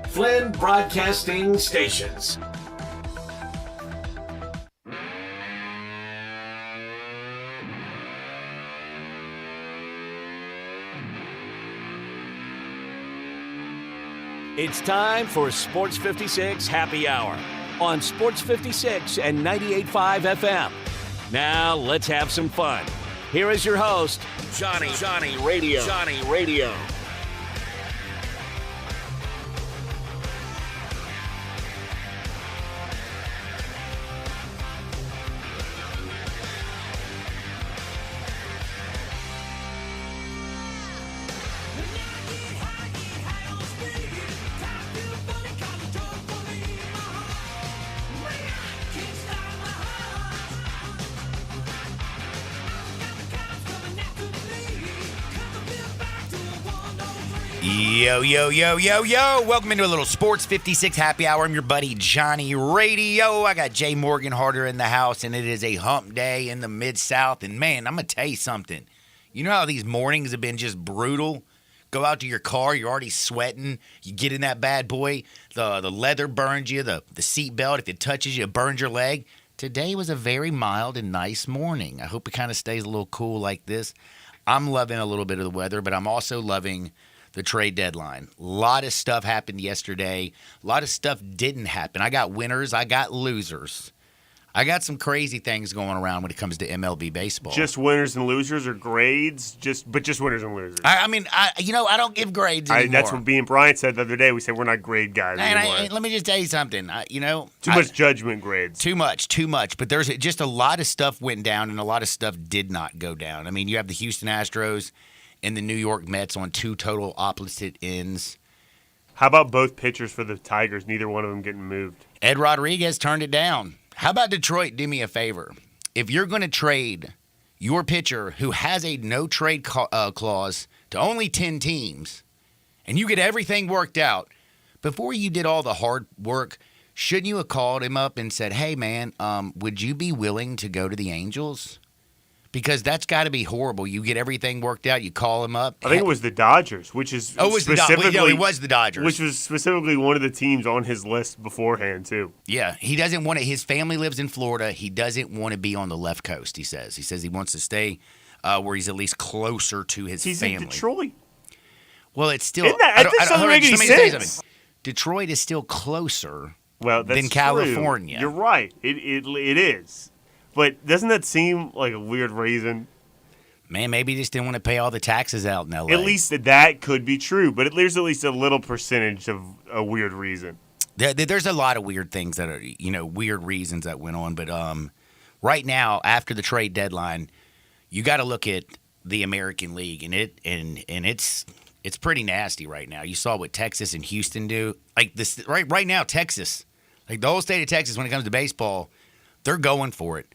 Flynn Broadcasting Stations. It's time for Sports 56 Happy Hour on Sports 56 and 98.5 FM. Now let's have some fun. Here is your host, Johnny Radio. Yo. Welcome into a little Sports 56 Happy Hour. I'm your buddy Johnny Radio. I got Jay Morgan Harder in the house, and it is a hump day in the Mid-South. And, man, I'm going to tell you something. You know how these mornings have been just brutal? Go out to your car, you're already sweating. You get in that bad boy, the leather burns you, the seat belt, if it touches you, it burns your leg. Today was a very mild and nice morning. I hope it kind of stays a little cool like this. I'm loving a little bit of the weather, but I'm also loving the trade deadline. A lot of stuff happened yesterday. A lot of stuff didn't happen. I got winners. I got losers. I got some crazy things going around when it comes to MLB baseball. Just winners and losers or grades? Just winners and losers. I don't give grades anymore. That's what B and Brian said the other day. We said we're not grade guys anymore. Let me just tell you something. Too much judgment grades. Too much. But there's just a lot of stuff went down and a lot of stuff did not go down. I mean, you have the Houston Astros and the New York Mets on two total opposite ends. How about both pitchers for the Tigers? Neither one of them getting moved. Ed Rodriguez turned it down. How about Detroit? Do me a favor. If you're going to trade your pitcher who has a no-trade clause to only 10 teams, and you get everything worked out, before you did all the hard work, shouldn't you have called him up and said, hey, man, would you be willing to go to the Angels? Because that's got to be horrible. You get everything worked out. You call him up. I think it was the Dodgers, which is it was the Dodgers, which was specifically one of the teams on his list beforehand too. Yeah, he doesn't want to. His family lives in Florida. He doesn't want to be on the left coast. He says he wants to stay where he's at least closer to his family. He's in Detroit. Well, it's still. That doesn't make any sense. Detroit is still closer. That's than California. True. You're right. It is. But doesn't that seem like a weird reason? Man, maybe he just didn't want to pay all the taxes out in L.A. At least that could be true, but there's at least a little percentage of a weird reason. There's a lot of weird things that are, weird reasons that went on. But right now, after the trade deadline, you got to look at the American League, and it's pretty nasty right now. You saw what Texas and Houston do. Like this right now, Texas, like the whole state of Texas, when it comes to baseball, they're going for it.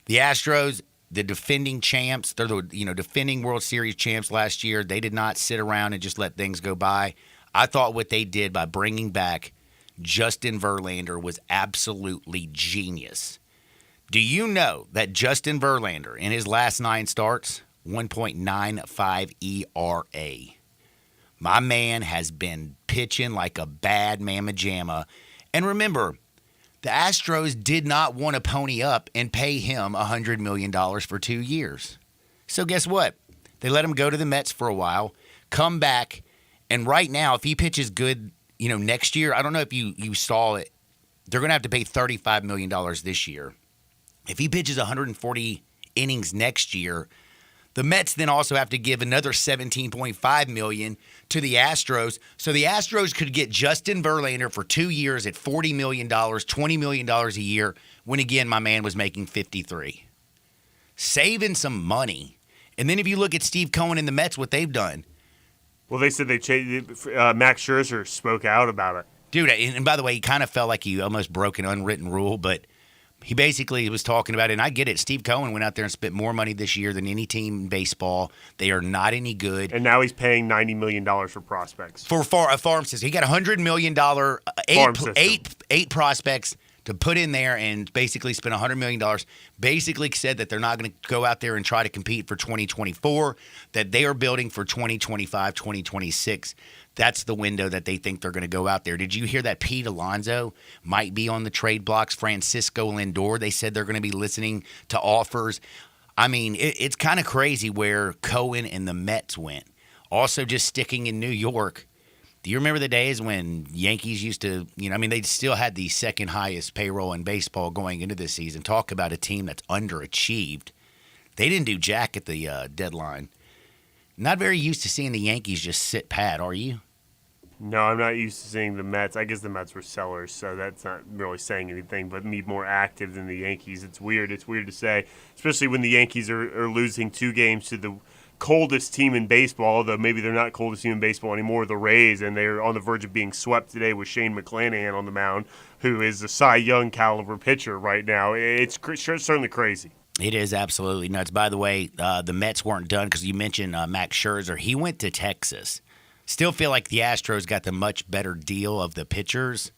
The Astros, the defending champs, they're the defending World Series champs last year. They did not sit around and just let things go by. I thought what they did by bringing back Justin Verlander was absolutely genius. Do you know that Justin Verlander, in his last 9 starts, 1.95 ERA? My man has been pitching like a bad mamma jamma. And remember, the Astros did not want to pony up and pay him $100 million for 2 years. So guess what? They let him go to the Mets for a while, come back, and right now, if he pitches good, next year, I don't know if you saw it, they're going to have to pay $35 million this year. If he pitches 140 innings next year, the Mets then also have to give another $17.5 million to the Astros. So the Astros could get Justin Verlander for 2 years at $40 million, $20 million a year, when, again, my man was making $53. Saving some money. And then if you look at Steve Cohen and the Mets, what they've done. Well, they said they changed. Max Scherzer spoke out about it. Dude, and by the way, he kind of felt like he almost broke an unwritten rule, but he basically was talking about it, and I get it. Steve Cohen went out there and spent more money this year than any team in baseball. They are not any good. And now he's paying $90 million for prospects. For a farm system. He got $100 million, eight prospects to put in there and basically spend $100 million, basically said that they're not going to go out there and try to compete for 2024, that they are building for 2025, 2026. That's the window that they think they're going to go out there. Did you hear that Pete Alonso might be on the trade blocks? Francisco Lindor, they said they're going to be listening to offers. I mean, it's kind of crazy where Cohen and the Mets went. Also, just sticking in New York, do you remember the days when Yankees used to, they still had the second highest payroll in baseball going into this season. Talk about a team that's underachieved. They didn't do jack at the deadline. Not very used to seeing the Yankees just sit pat, are you? No, I'm not used to seeing the Mets. I guess the Mets were sellers, so that's not really saying anything, but me more active than the Yankees. It's weird. It's weird to say, especially when the Yankees are losing 2 games to the coldest team in baseball, although maybe they're not coldest team in baseball anymore, the Rays, and they're on the verge of being swept today with Shane McClanahan on the mound, who is a Cy Young caliber pitcher right now. It's certainly crazy. It is absolutely nuts. By the way, the Mets weren't done because you mentioned Max Scherzer. He went to Texas. Still feel like the Astros got the much better deal of the pitchers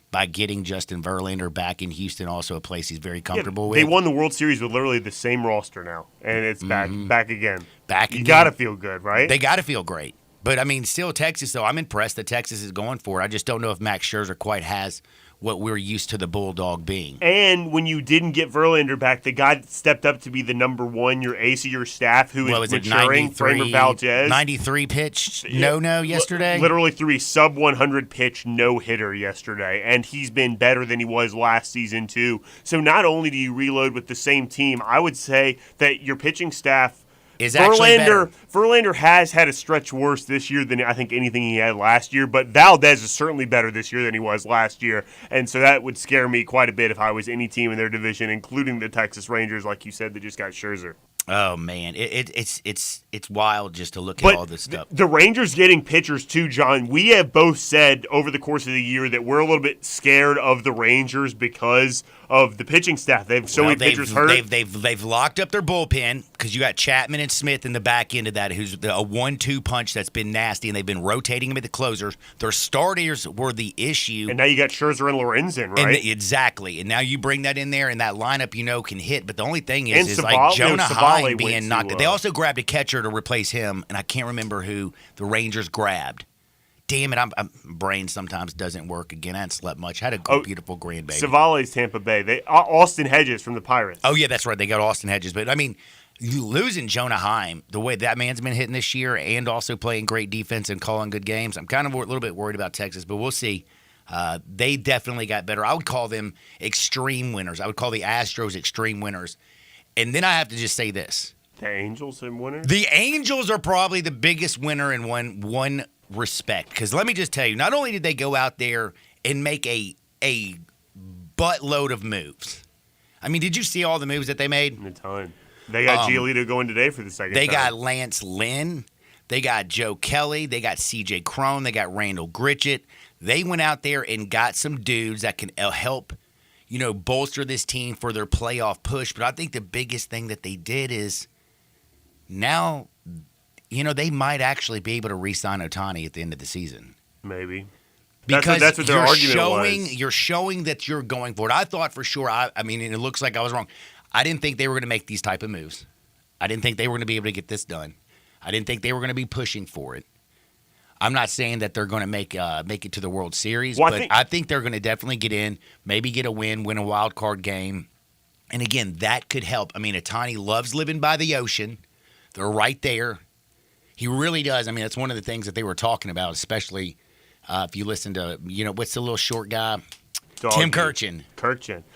by getting Justin Verlander back in Houston, also a place he's very comfortable with. They won the World Series with literally the same roster now, and it's back again. You got to feel good, right? They got to feel great. But, still Texas, though, I'm impressed that Texas is going for it. I just don't know if Max Scherzer quite has what we're used to the Bulldog being. And when you didn't get Verlander back, the guy that stepped up to be the number one, your ace of your staff, who is maturing, Framer Valdez. 93 pitched no yesterday? Literally threw a sub-100 pitch no-hitter yesterday, and he's been better than he was last season, too. So not only do you reload with the same team, I would say that your pitching staff is actually better. Verlander has had a stretch worse this year than I think anything he had last year, but Valdez is certainly better this year than he was last year, and so that would scare me quite a bit if I was any team in their division, including the Texas Rangers, like you said, that just got Scherzer. Oh man, it's wild just to look at all this stuff. The Rangers getting pitchers too, John. We have both said over the course of the year that we're a little bit scared of the Rangers because of the pitching staff. They have so many pitchers hurt. They've locked up their bullpen because you got Chapman and Smith in the back end of that, who's a 1-2 punch that's been nasty, and they've been rotating them at the closers. Their starters were the issue, and now you got Scherzer and Lorenzen, right? Exactly, and now you bring that in there, and that lineup can hit. But the only thing is like Jonah Heim being knocked. They also grabbed a catcher to replace him, and I can't remember who the Rangers grabbed. Damn it, I'm brain sometimes doesn't work again. I haven't slept much. Had a beautiful grandbaby. Savale's Tampa Bay. They Austin Hedges from the Pirates. Oh, yeah, that's right. They got Austin Hedges. But, you losing Jonah Heim, the way that man's been hitting this year and also playing great defense and calling good games, I'm kind of a little bit worried about Texas, but we'll see. They definitely got better. I would call them extreme winners. I would call the Astros extreme winners. And then I have to just say this. The Angels are winners? The Angels are probably the biggest winner in one respect. Because let me just tell you, not only did they go out there and make a buttload of moves. Did you see all the moves that they made? A ton. They got Giolito going today for the second time. They got Lance Lynn. They got Joe Kelly. They got C.J. Cron. They got Randall Gritchett. They went out there and got some dudes that can help bolster this team for their playoff push. But I think the biggest thing that they did is now, they might actually be able to re-sign Ohtani at the end of the season. Maybe. Because that's what their argument was. You're showing that you're going for it. I thought for sure, and it looks like I was wrong. I didn't think they were going to make these type of moves. I didn't think they were going to be able to get this done. I didn't think they were going to be pushing for it. I'm not saying that they're going to make it to the World Series, but I think they're going to definitely get in, maybe get a win a wild card game. And again, that could help. Ohtani loves living by the ocean. They're right there. He really does. That's one of the things that they were talking about, especially if you listen to, what's the little short guy? Tim Kurkjian.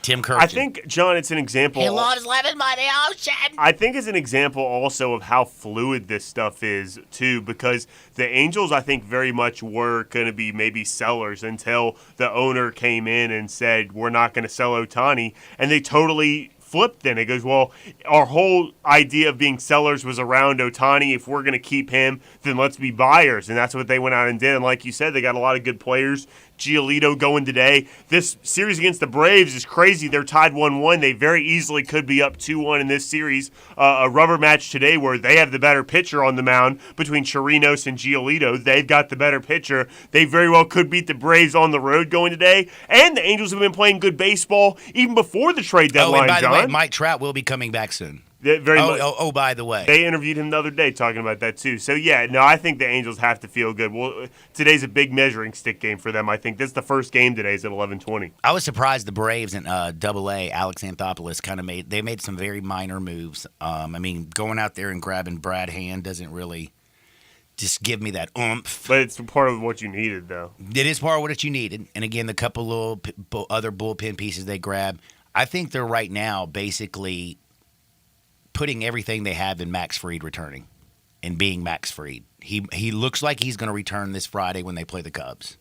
Tim Kurkjian. I think, John, it's an example. He loves living by the ocean. I think it's an example also of how fluid this stuff is, too, because the Angels, I think, very much were going to be maybe sellers until the owner came in and said, we're not going to sell Ohtani, and they totally flipped then. It goes, well, our whole idea of being sellers was around Ohtani. If we're going to keep him, then let's be buyers. And that's what they went out and did. And like you said, they got a lot of good players. Giolito going today. This series against the Braves is crazy. They're tied 1-1. They very easily could be up 2-1 in this series. A rubber match today where they have the better pitcher on the mound between Chirinos and Giolito. They've got the better pitcher. They very well could beat the Braves on the road going today. And the Angels have been playing good baseball even before the trade deadline, and by John. the way, Mike Trout will be coming back soon. By the way. They interviewed him the other day talking about that too. So, yeah, no, I think the Angels have to feel good. Well, today's a big measuring stick game for them. I think this is the first game today is at 11:20. I was surprised the Braves in Double-A, Alex Anthopoulos, they made some very minor moves. Going out there and grabbing Brad Hand doesn't really just give me that oomph. But it's part of what you needed, though. It is part of what you needed. And, again, the couple little other bullpen pieces they grab, I think they're right now basically – putting everything they have in Max Fried returning and being Max Fried. He looks like he's going to return this Friday when they play the Cubs.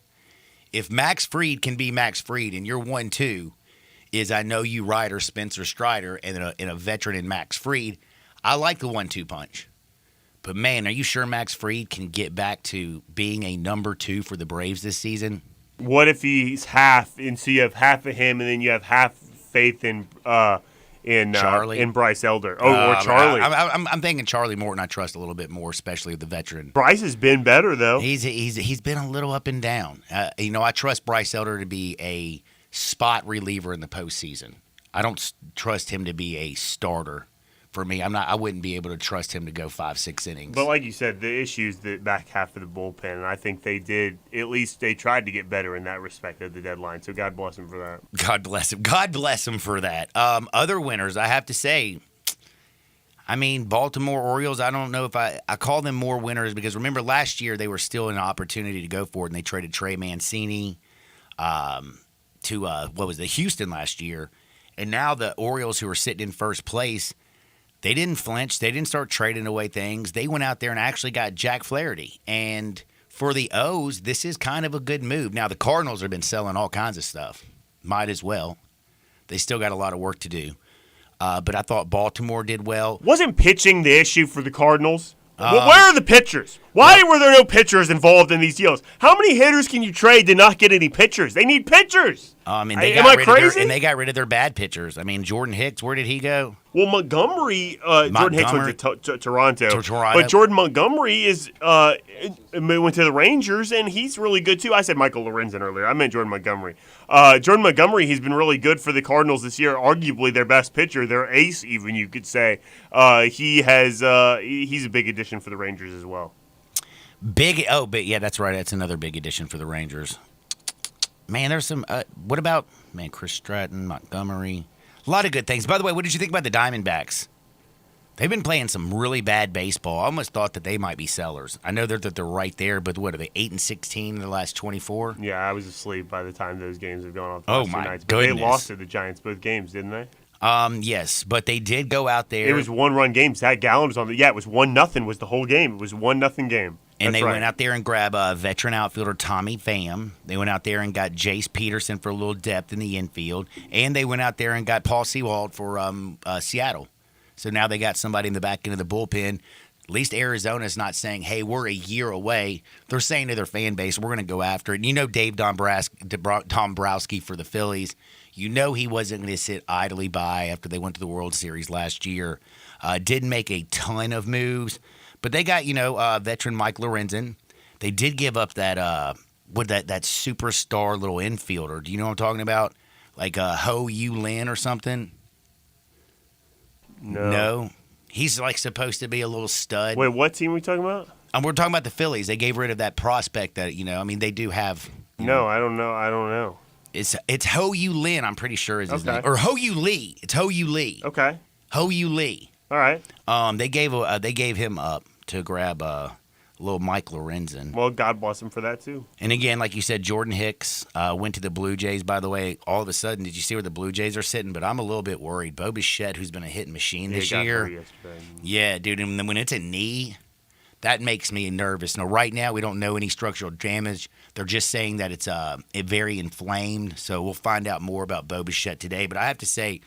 If Max Fried can be Max Fried and your 1-2 is I know you rider Spencer Strider and a veteran in Max Fried, I like the 1-2 punch. But, man, are you sure Max Fried can get back to being a number 2 for the Braves this season? What if he's half, and so you have half of him and then you have half faith in Charlie? In Bryce Elder. Or Charlie. I'm thinking Charlie Morton I trust a little bit more, especially the veteran. Bryce has been better, though. He's been a little up and down. I trust Bryce Elder to be a spot reliever in the postseason. I don't trust him to be a starter. For me, I wouldn't be able to trust him to go 5-6 innings. But like you said, the issue's the back half of the bullpen, and I think they did. At least they tried to get better in that respect at the deadline. So God bless him for that. God bless him. God bless him for that. Other winners, I have to say. Baltimore Orioles. I don't know if I call them more winners because remember last year they were still in an opportunity to go for it, and they traded Trey Mancini to Houston last year, and now the Orioles who are sitting in first place. They didn't flinch. They didn't start trading away things. They went out there and actually got Jack Flaherty. And for the O's, this is kind of a good move. Now, the Cardinals have been selling all kinds of stuff. Might as well. They still got a lot of work to do. But I thought Baltimore did well. Wasn't pitching the issue for the Cardinals? Well, where are the pitchers? Why were there no pitchers involved in these deals? How many hitters can you trade to not get any pitchers? They need pitchers. Am I crazy? And they got rid of their bad pitchers. Jordan Hicks, where did he go? Well, Montgomery. Jordan Hicks went to Toronto. But Jordan Montgomery went to the Rangers, and he's really good, too. I said Michael Lorenzen earlier. I meant Jordan Montgomery. Jordan Montgomery, he's been really good for the Cardinals this year, arguably their best pitcher, their ace even, you could say. He's a big addition for the Rangers as well. That's right. That's another big addition for the Rangers. Man, there's some what about, Chris Stratton, Montgomery, a lot of good things. By the way, what did you think about the Diamondbacks? They've been playing some really bad baseball. I almost thought that they might be sellers. I know that they're right there, but what are they, 8-16 in the last 24? Yeah, I was asleep by the time those games have gone off. Oh my nights. goodness! But they lost to the Giants both games, didn't they? Yes, but they did go out there. It was 1-run games. Zach Gallen was on the. Yeah, it was 1-0 was the whole game. It was 1-0 game. And they went out there and grabbed veteran outfielder Tommy Pham. They went out there and got Jace Peterson for a little depth in the infield. And they went out there and got Paul Sewald for Seattle. So now they got somebody in the back end of the bullpen. At least Arizona's not saying, hey, we're a year away. They're saying to their fan base, we're going to go after it. And Dave Dombrowski for the Phillies, he wasn't going to sit idly by after they went to the World Series last year. Didn't make a ton of moves. But they got, veteran Mike Lorenzen. They did give up that superstar little infielder. Do you know what I'm talking about? Like Ho Yu Lin or something? No. He's supposed to be a little stud. Wait, what team are we talking about? We're talking about the Phillies. They gave rid of that prospect that, they do have. No, I don't know. It's Ho Yu Lin, I'm pretty sure is his name. Or Ho Yu Lee. It's Ho Yu Lee. Okay. Ho Yu Lee. All right. They gave him up to grab little Mike Lorenzen. Well, God bless him for that, too. And again, like you said, Jordan Hicks went to the Blue Jays. By the way, all of a sudden, did you see where the Blue Jays are sitting? But I'm a little bit worried. Bo Bichette, who's been a hitting machine this year. Yeah, dude, and when it's a knee, that makes me nervous. Now, right now, we don't know any structural damage. They're just saying that it's very inflamed. So we'll find out more about Bo Bichette today. But I have to say,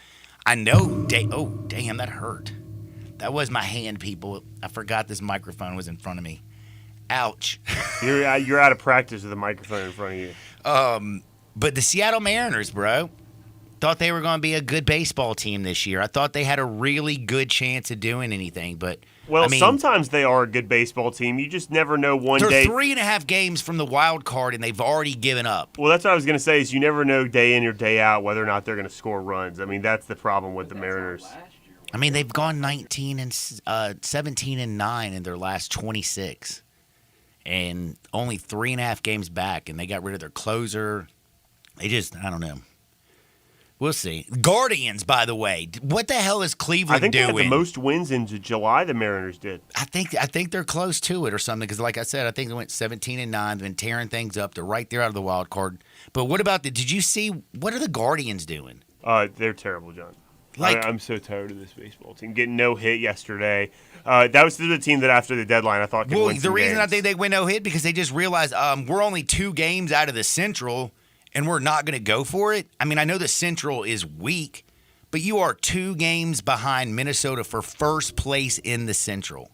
I know damn, that hurt. That was my hand, people. I forgot this microphone was in front of me. Ouch. You're out of practice with the microphone in front of you. But the Seattle Mariners, bro, thought they were going to be a good baseball team this year. I thought they had a really good chance of doing anything, but Well, I mean, sometimes they are a good baseball team. You just never know one they're day. 3.5 games from the wild card, and they've already given up. Well, that's what I was going to say is you never know day in or day out whether or not they're going to score runs. I mean, that's the problem with the Mariners. I mean, they've gone 17 and 9 in their last 26, and only 3.5 games back, and they got rid of their closer. I don't know. We'll see. Guardians, by the way, what the hell is Cleveland I think doing? they had the most wins into July. The Mariners did. I think they're close to it or something because, like I said, I think they went 17 and 9. They've been tearing things up. They're right there out of the wild card. But what about did you see? What are the Guardians doing? They're terrible, John. Like, I'm so tired of this baseball team getting no hit yesterday. That was the team that after the deadline I thought could win some the reason games. I think they went no hit because they just realized we're only 2 games out of the Central and we're not going to go for it. I mean, I know the Central is weak, but you are 2 games behind Minnesota for first place in the Central,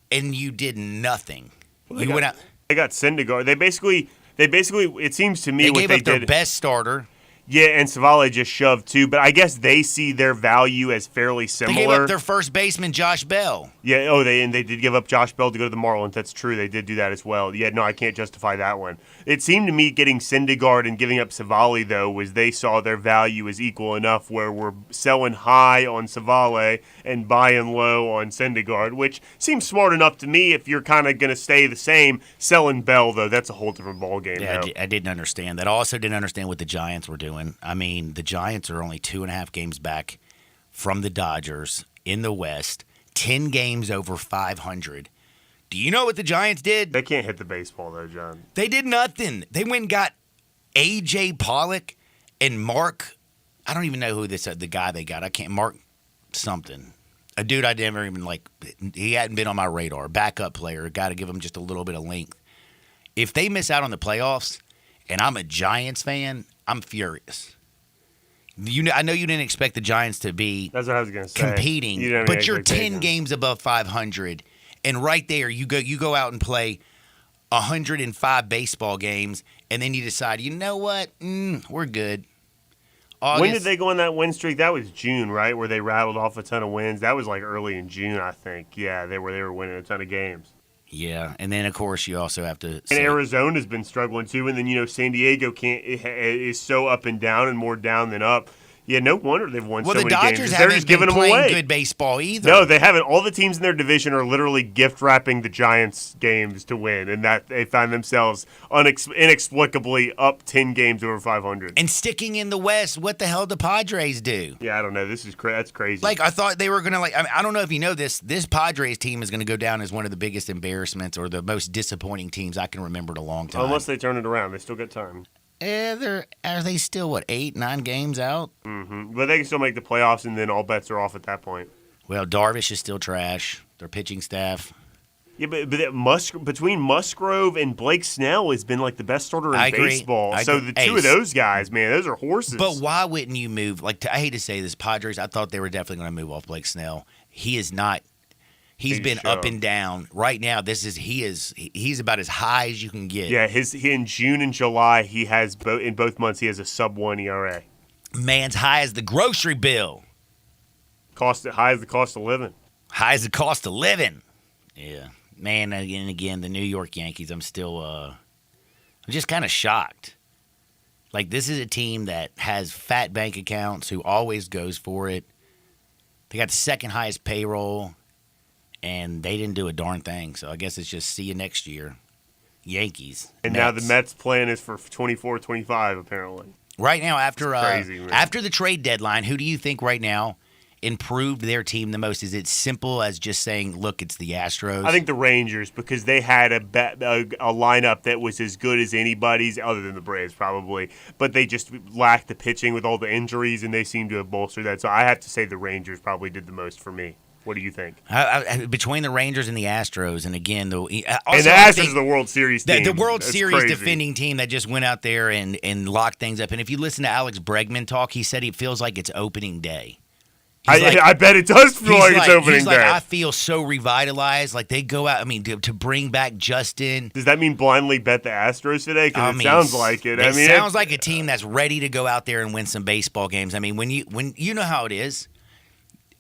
and you did nothing. Well, You went out. They got Syndergaard. They basically. It seems to me They what gave they up their did. best starter. Yeah, and Savale just shoved too, but I guess they see their value as fairly They similar. gave up their first baseman, Josh Bell. Yeah, they did give up Josh Bell to go to the Marlins. That's true. They did do that as well. Yeah, no, I can't justify that one. It seemed to me getting Syndergaard and giving up Savale, though, was they saw their value as equal enough where we're selling high on Savale and buying low on Syndergaard, which seems smart enough to me if you're kind of going to stay the same. Selling Bell, though, that's a whole different ballgame. Yeah, I didn't understand that. I also didn't understand what the Giants were doing. I mean, the Giants are only 2.5 games back from the Dodgers in the West, 10 games over 500. Do you know what the Giants did? They can't hit the baseball, though, John. They did nothing. They went and got A.J. Pollock and Mark. I don't even know who the guy they got. Mark something. A dude I never even he hadn't been on my radar. Backup player. Got to give him just a little bit of length. If they miss out on the playoffs, and I'm a Giants fan, I'm furious. I know you didn't expect the Giants to be That's what I was going to say. competing, You didn't have but any you're 10 expectations. games above 500, and right there you go out and play 105 baseball games, and then you decide, you know what, we're good. August, When did they go on that win streak? That was June, right? Where they rattled off a ton of wins. That was like early in June, I think. Yeah, they were winning a ton of games. Yeah, and then of course you also have to. And say, Arizona's been struggling too. And then San Diego is so up and down and more down than up. Yeah, no wonder they've won well, so the many Dodgers games. They're haven't just been giving them playing away. good baseball either. No, they haven't. All the teams in their division are literally gift wrapping the Giants games to win, and that they find themselves inexplicably up 10 games over 500. And sticking in the West, what the hell do Padres do? Yeah, I don't know. That's crazy. Like, I thought they were going to, I don't know if you know this. This Padres team is going to go down as one of the biggest embarrassments or the most disappointing teams I can remember in a long time. Unless they turn it around, they still got time. Are they still, 8, 9 games out? But they can still make the playoffs, and then all bets are off at that point. Well, Darvish is still trash. Their pitching staff. Yeah, but between Musgrove and Blake Snell has been like the best starter in I agree. baseball. I So agree. the two of those guys, man, those are horses. But why wouldn't you move? I hate to say this, Padres, I thought they were definitely going to move off Blake Snell. He is not. He's been up and down. Right now, he's about as high as you can get. Yeah, in June and July, he has in both months he has a sub-1 ERA. Man's high as the grocery bill. High as the cost of living. High as the cost of living. Yeah. Man, again, the New York Yankees, I'm still I'm just kind of shocked. This is a team that has fat bank accounts, who always goes for it. They got the second highest payroll, and they didn't do a darn thing. So I guess it's just see you next year. Yankees. And now the Mets plan is for 24-25, apparently. Right now, after crazy, man. after the trade deadline, who do you think right now improved their team the most? Is it simple as just saying, look, it's the Astros? I think the Rangers, because they had a lineup that was as good as anybody's, other than the Braves probably, but they just lacked the pitching with all the injuries, and they seem to have bolstered that. So I have to say the Rangers probably did the most for me. What do you think? Between the Rangers and the Astros, and again, And the Astros are the World Series team. The World That's Series crazy. defending team that just went out there and locked things up. And if you listen to Alex Bregman talk, he said he feels like it's opening day. I bet it does feel like it's opening he's day. I feel so revitalized. Like they go out. I mean, to bring back Justin. Does that mean blindly bet the Astros today? Because it sounds like it. It sounds like a team that's ready to go out there and win some baseball games. I mean, when you know how it is.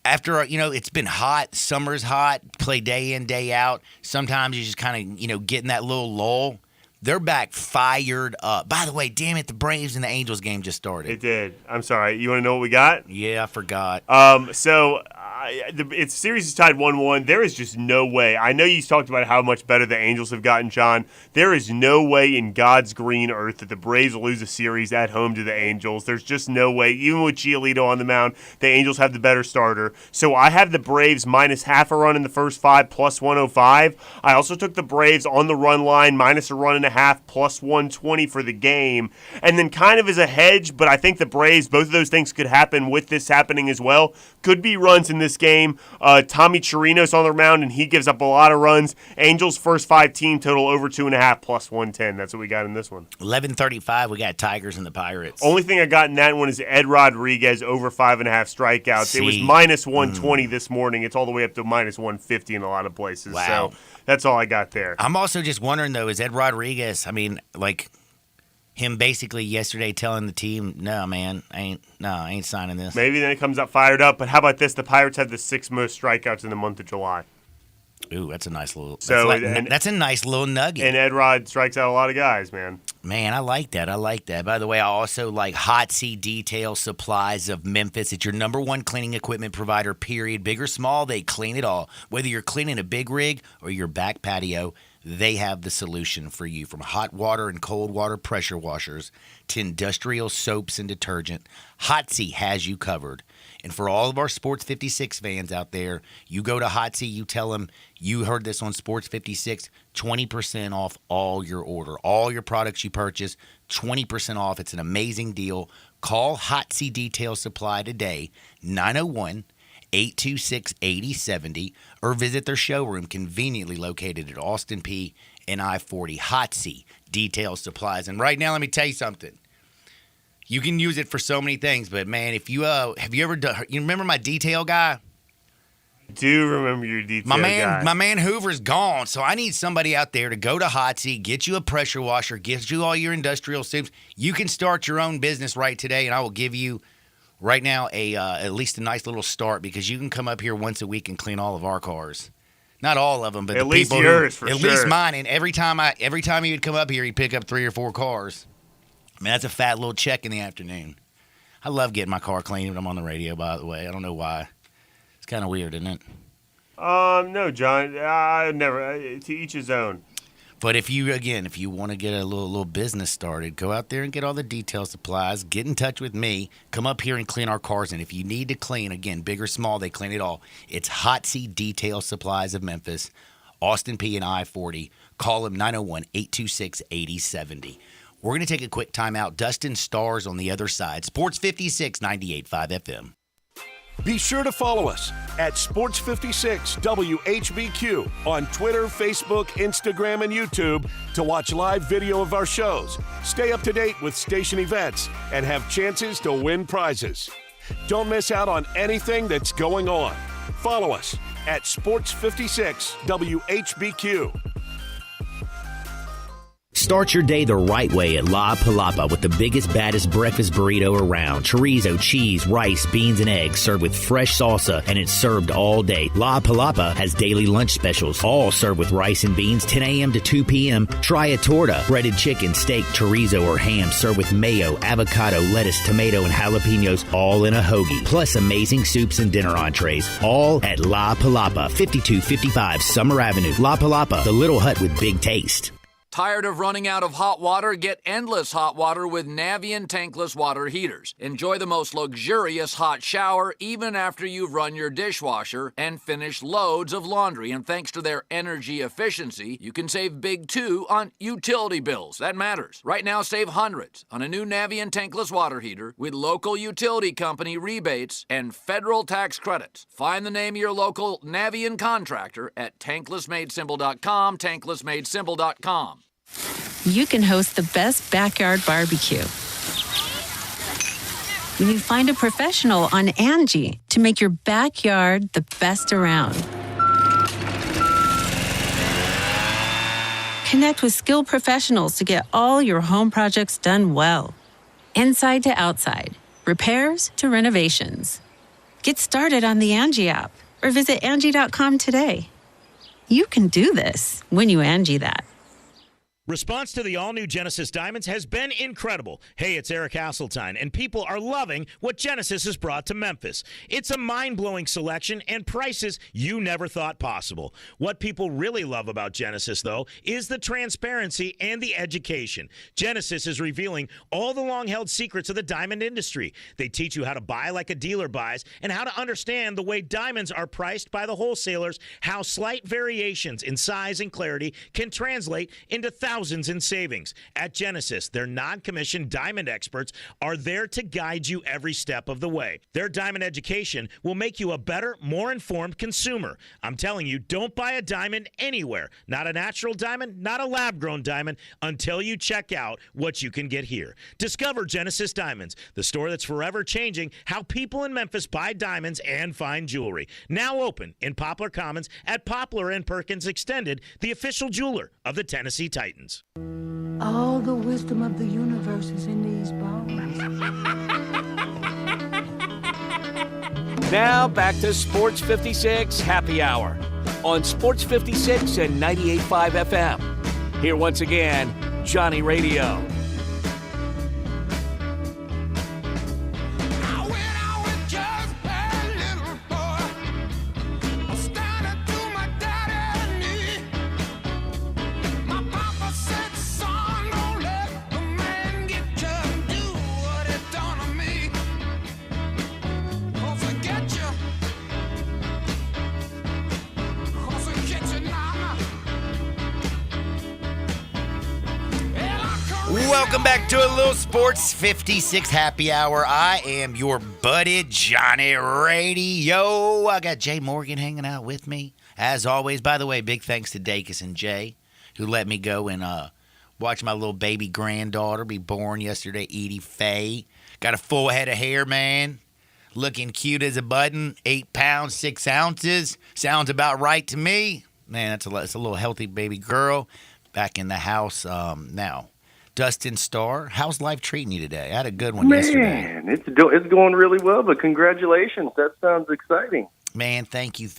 After, it's been hot, summer's hot, play day in, day out. Sometimes you just kind of, get in that little lull. They're back fired up. By the way, damn it, the Braves and the Angels game just started. It did. I'm sorry. You want to know what we got? Yeah, I forgot. Its series is tied 1-1. There is just no way. I know you talked about how much better the Angels have gotten, John. There is no way in God's green earth that the Braves lose a series at home to the Angels. There's just no way. Even with Giolito on the mound, the Angels have the better starter. So I have the Braves minus half a run in the first 5, plus 105. I also took the Braves on the run line, minus a run and a half, plus 120 for the game. And then kind of as a hedge, but I think the Braves, both of those things could happen with this happening as well. Could be runs in this game. Tommy Chirinos on the mound, and he gives up a lot of runs. Angels' first 5 team total over 2.5, plus 110. That's what we got in this one. 11:35, we got Tigers and the Pirates. Only thing I got in that one is Ed Rodriguez over 5.5 strikeouts. It was minus 120 this morning. It's all the way up to minus 150 in a lot of places. Wow. So that's all I got there. I'm also just wondering, though, is Ed Rodriguez, him basically yesterday telling the team, no, man, I ain't signing this. Maybe then it comes up fired up, but how about this? The Pirates have the 6th most strikeouts in the month of July. Ooh, that's a nice little. That's a nice little nugget. And Ed Rod strikes out a lot of guys, man. Man, I like that. By the way, I also like Hot Sea Detail Supplies of Memphis. It's your number one cleaning equipment provider, period. Big or small, they clean it all. Whether you're cleaning a big rig or your back patio, they have the solution for you. From hot water and cold water pressure washers to industrial soaps and detergent, Hot Sea has you covered. And for all of our Sports 56 fans out there, you go to Hot Sea, you tell them you heard this on Sports 56, 20% off all your order. All your products you purchase, 20% off. It's an amazing deal. Call Hot Sea Detail Supply today, 901-826-8070, or visit their showroom conveniently located at Austin P and I-40. Hot Sea Detail Supplies. And right now, let me tell you something. You can use it for so many things, but man, if you have you ever done? You remember my detail guy? I do remember your detail guy. My man Hoover's gone, so I need somebody out there to go to Hot Sea, get you a pressure washer, get you all your industrial soups. You can start your own business right today, and I will give you right now at least a nice little start because you can come up here once a week and clean all of our cars. Not all of them, but at least yours for sure. At least mine. And every time he would come up here, he'd pick up 3 or 4 cars. I mean, that's a fat little check in the afternoon. I love getting my car cleaned when I'm on the radio, by the way. I don't know why. It's kind of weird, isn't it? No, John. Never. To each his own. But if you want to get a little business started, go out there and get all the detail supplies. Get in touch with me. Come up here and clean our cars. And if you need to clean, again, big or small, they clean it all. It's Hot Sea Detail Supplies of Memphis, Austin P and I-40. Call them 901-826-8070. We're going to take a quick timeout. Dustin Stars on the other side. Sports 56, 98.5 FM. Be sure to follow us at Sports 56 WHBQ on Twitter, Facebook, Instagram, and YouTube to watch live video of our shows, stay up to date with station events, and have chances to win prizes. Don't miss out on anything that's going on. Follow us at Sports 56 WHBQ. Start your day the right way at La Palapa with the biggest, baddest breakfast burrito around. Chorizo, cheese, rice, beans, and eggs served with fresh salsa, and it's served all day. La Palapa has daily lunch specials, all served with rice and beans, 10 a.m. to 2 p.m. Try a torta, breaded chicken, steak, chorizo, or ham served with mayo, avocado, lettuce, tomato, and jalapenos, all in a hoagie. Plus amazing soups and dinner entrees, all at La Palapa, 5255 Summer Avenue. La Palapa, the little hut with big taste. Tired of running out of hot water? Get endless hot water with Navien tankless water heaters. Enjoy the most luxurious hot shower even after you've run your dishwasher and finished loads of laundry. And thanks to their energy efficiency, you can save big too on utility bills. That matters. Right now, save hundreds on a new Navien tankless water heater with local utility company rebates and federal tax credits. Find the name of your local Navien contractor at tanklessmadesimple.com, tanklessmadesimple.com. You can host the best backyard barbecue when you find a professional on Angie to make your backyard the best around. Connect with skilled professionals to get all your home projects done well. Inside to outside, repairs to renovations. Get started on the Angie app or visit Angie.com today. You can do this when you Angie that. Response to the all-new Genesis Diamonds has been incredible. Hey, it's Eric Hasseltine, and people are loving what Genesis has brought to Memphis. It's a mind-blowing selection and prices you never thought possible. What people really love about Genesis, though, is the transparency and the education. Genesis is revealing all the long-held secrets of the diamond industry. They teach you how to buy like a dealer buys and how to understand the way diamonds are priced by the wholesalers, how slight variations in size and clarity can translate into thousands in savings. At Genesis, their non-commissioned diamond experts are there to guide you every step of the way. Their diamond education will make you a better, more informed consumer. I'm telling you, don't buy a diamond anywhere. Not a natural diamond, not a lab-grown diamond, until you check out what you can get here. Discover Genesis Diamonds, the store that's forever changing how people in Memphis buy diamonds and fine jewelry. Now open in Poplar Commons at Poplar and Perkins Extended, the official jeweler of the Tennessee Titans. All the wisdom of the universe is in these bones. Now back to Sports 56 Happy Hour on Sports 56 and 98.5 FM. Here once again, Johnny Radio. Welcome back to a little Sports 56 Happy Hour. I am your buddy, Johnny Radio. I got Jay Morgan hanging out with me. As always, by the way, big thanks to Dacus and Jay, who let me go and watch my little baby granddaughter be born yesterday, Edie Faye. Got a full head of hair, man. Looking cute as a button. 8 pounds, 6 ounces. Sounds about right to me. Man, that's a little healthy baby girl. Back in the house now. Dustin Starr, how's life treating you today? I had a good one yesterday. Man, it's going really well, but congratulations. That sounds exciting. Man, thank you.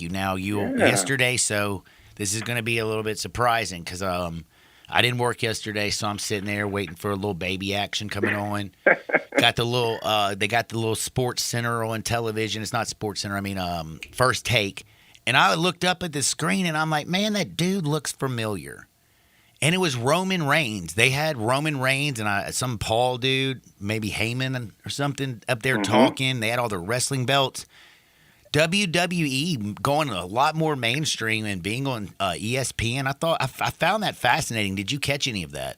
Now, yesterday, so this is going to be a little bit surprising because I didn't work yesterday, so I'm sitting there waiting for a little baby action coming on. Got the little, they got the little Sports Center on television. It's not Sports Center, I mean First Take. And I looked up at the screen, and I'm like, man, that dude looks familiar. And it was Roman Reigns. They had Roman Reigns and some Paul dude, maybe Heyman or something, up there talking. They had all their wrestling belts. WWE going a lot more mainstream and being on ESPN. I found that fascinating. Did you catch any of that?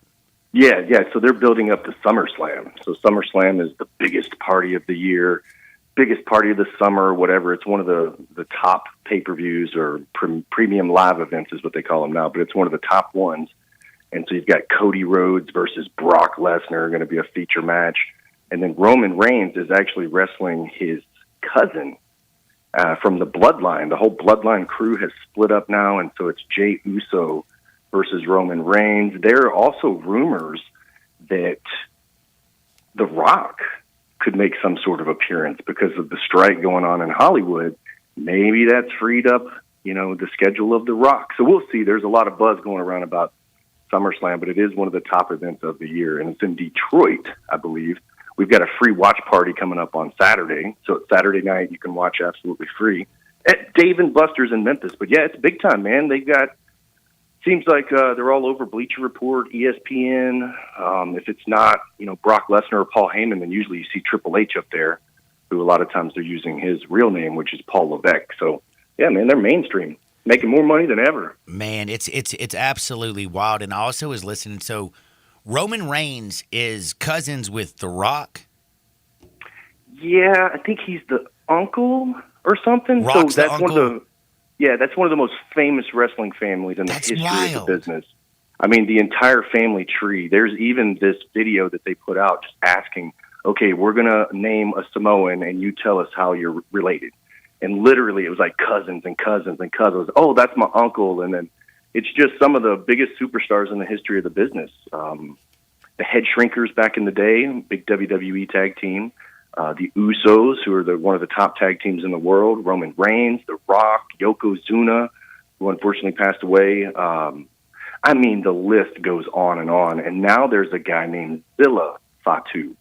Yeah. So they're building up to SummerSlam. So SummerSlam is the biggest party of the year, biggest party of the summer, whatever. It's one of the top pay-per-views or premium live events is what they call them now, but it's one of the top ones. And so you've got Cody Rhodes versus Brock Lesnar going to be a feature match. And then Roman Reigns is actually wrestling his cousin from the Bloodline. The whole Bloodline crew has split up now, and so it's Jey Uso versus Roman Reigns. There are also rumors that The Rock could make some sort of appearance because of the strike going on in Hollywood. Maybe that's freed up, the schedule of The Rock. So we'll see. There's a lot of buzz going around about SummerSlam, but it is one of the top events of the year, and it's in Detroit, I believe. We've got a free watch party coming up on Saturday, so it's Saturday night. You can watch absolutely free at Dave & Buster's in Memphis. But yeah, it's big time, man. They've got, seems like they're all over Bleacher Report, ESPN. If it's not, Brock Lesnar or Paul Heyman, then usually you see Triple H up there, who a lot of times they're using his real name, which is Paul Levesque. So yeah, man, they're mainstream. Making more money than ever. Man, it's absolutely wild. And I also was listening. So Roman Reigns is cousins with The Rock. Yeah, I think he's the uncle or something. Rock's so that's the uncle? that's one of the most famous wrestling families in the history of the business. I mean, the entire family tree. There's even this video that they put out just asking, okay, we're going to name a Samoan and you tell us how you're related. And literally it was like cousins and cousins and cousins. Oh, that's my uncle. And then it's just some of the biggest superstars in the history of the business. The Head Shrinkers back in the day, big WWE tag team. The Usos, who are one of the top tag teams in the world. Roman Reigns, The Rock, Yokozuna, who unfortunately passed away. I mean, the list goes on. And now there's a guy named Zilla Fatu,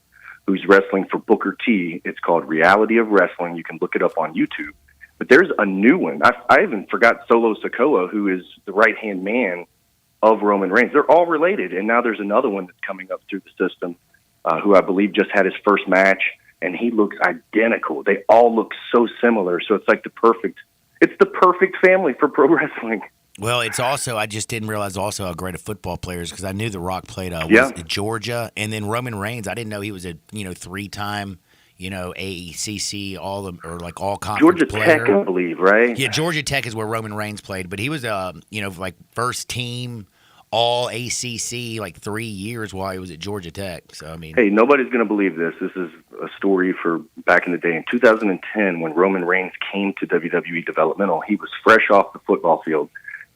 who's wrestling for Booker T. It's called Reality of Wrestling. You can look it up on YouTube. But there's a new one. I even forgot Solo Sikoa, who is the right-hand man of Roman Reigns. They're all related. And now there's another one that's coming up through the system, who I believe just had his first match, and he looks identical. They all look so similar. So it's like the perfect family for pro wrestling. Well, it's also, I just didn't realize also how great a football player is, because I knew The Rock played Georgia, and then Roman Reigns. I didn't know he was a 3-time ACC all conference Georgia player. Tech, I believe, right? Yeah, Georgia Tech is where Roman Reigns played, but he was first team all ACC 3 years while he was at Georgia Tech. So I mean, hey, nobody's going to believe this. This is a story for back in the day in 2010 when Roman Reigns came to WWE Developmental. He was fresh off the football field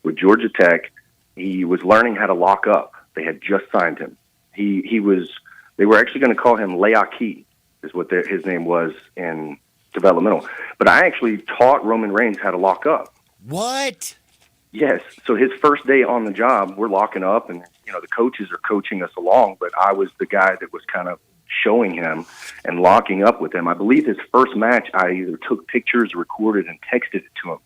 with Georgia Tech. He was learning how to lock up. They had just signed him. They were actually going to call him Leaki, is what his name was in developmental. But I actually taught Roman Reigns how to lock up. What? Yes. So his first day on the job, we're locking up, and the coaches are coaching us along, but I was the guy that was kind of showing him and locking up with him. I believe his first match, I either took pictures, recorded, and texted it to him.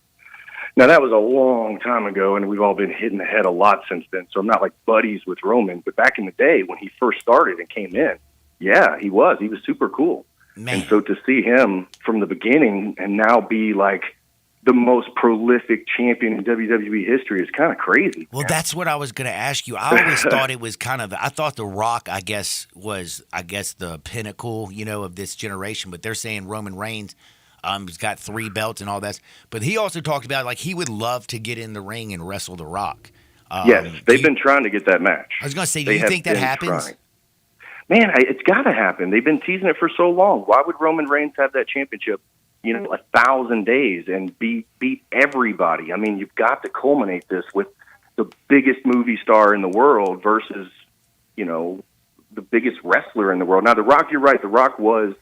Now, that was a long time ago, and we've all been hit in the head a lot since then, so I'm not like buddies with Roman. But back in the day when he first started and came in, yeah, he was super cool. Man. And so to see him from the beginning and now be like the most prolific champion in WWE history is kind of crazy. Well, that's what I was going to ask you. I always thought it was I thought The Rock, was the pinnacle, of this generation. But they're saying Roman Reigns, he's got 3 belts and all that. But he also talked about he would love to get in the ring and wrestle The Rock. Yes, they've been trying to get that match. I was going to say, do you think that happens? Trying. Man, it's got to happen. They've been teasing it for so long. Why would Roman Reigns have that championship, 1,000 days and beat everybody? I mean, you've got to culminate this with the biggest movie star in the world versus, the biggest wrestler in the world. Now, The Rock, you're right. The Rock was,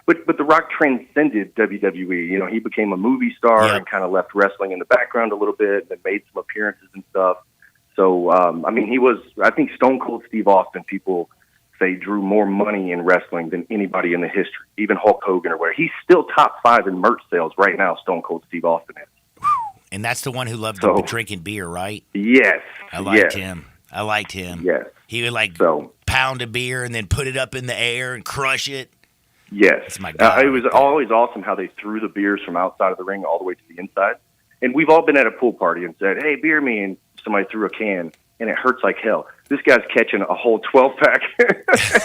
but The Rock transcended WWE. He became a movie star and kind of left wrestling in the background a little bit and made some appearances and stuff. So, he was, I think Stone Cold Steve Austin, people say, drew more money in wrestling than anybody in the history, even Hulk Hogan or where. He's still top 5 in merch sales right now, Stone Cold Steve Austin is. And that's the one who loved drinking beer, right? Yes. I liked him. Yes. He would pound a beer and then put it up in the air and crush it. Yes. That's my guy. It was always awesome how they threw the beers from outside of the ring all the way to the inside. And we've all been at a pool party and said, hey, beer me, and somebody threw a can, and it hurts like hell. This guy's catching a whole 12-pack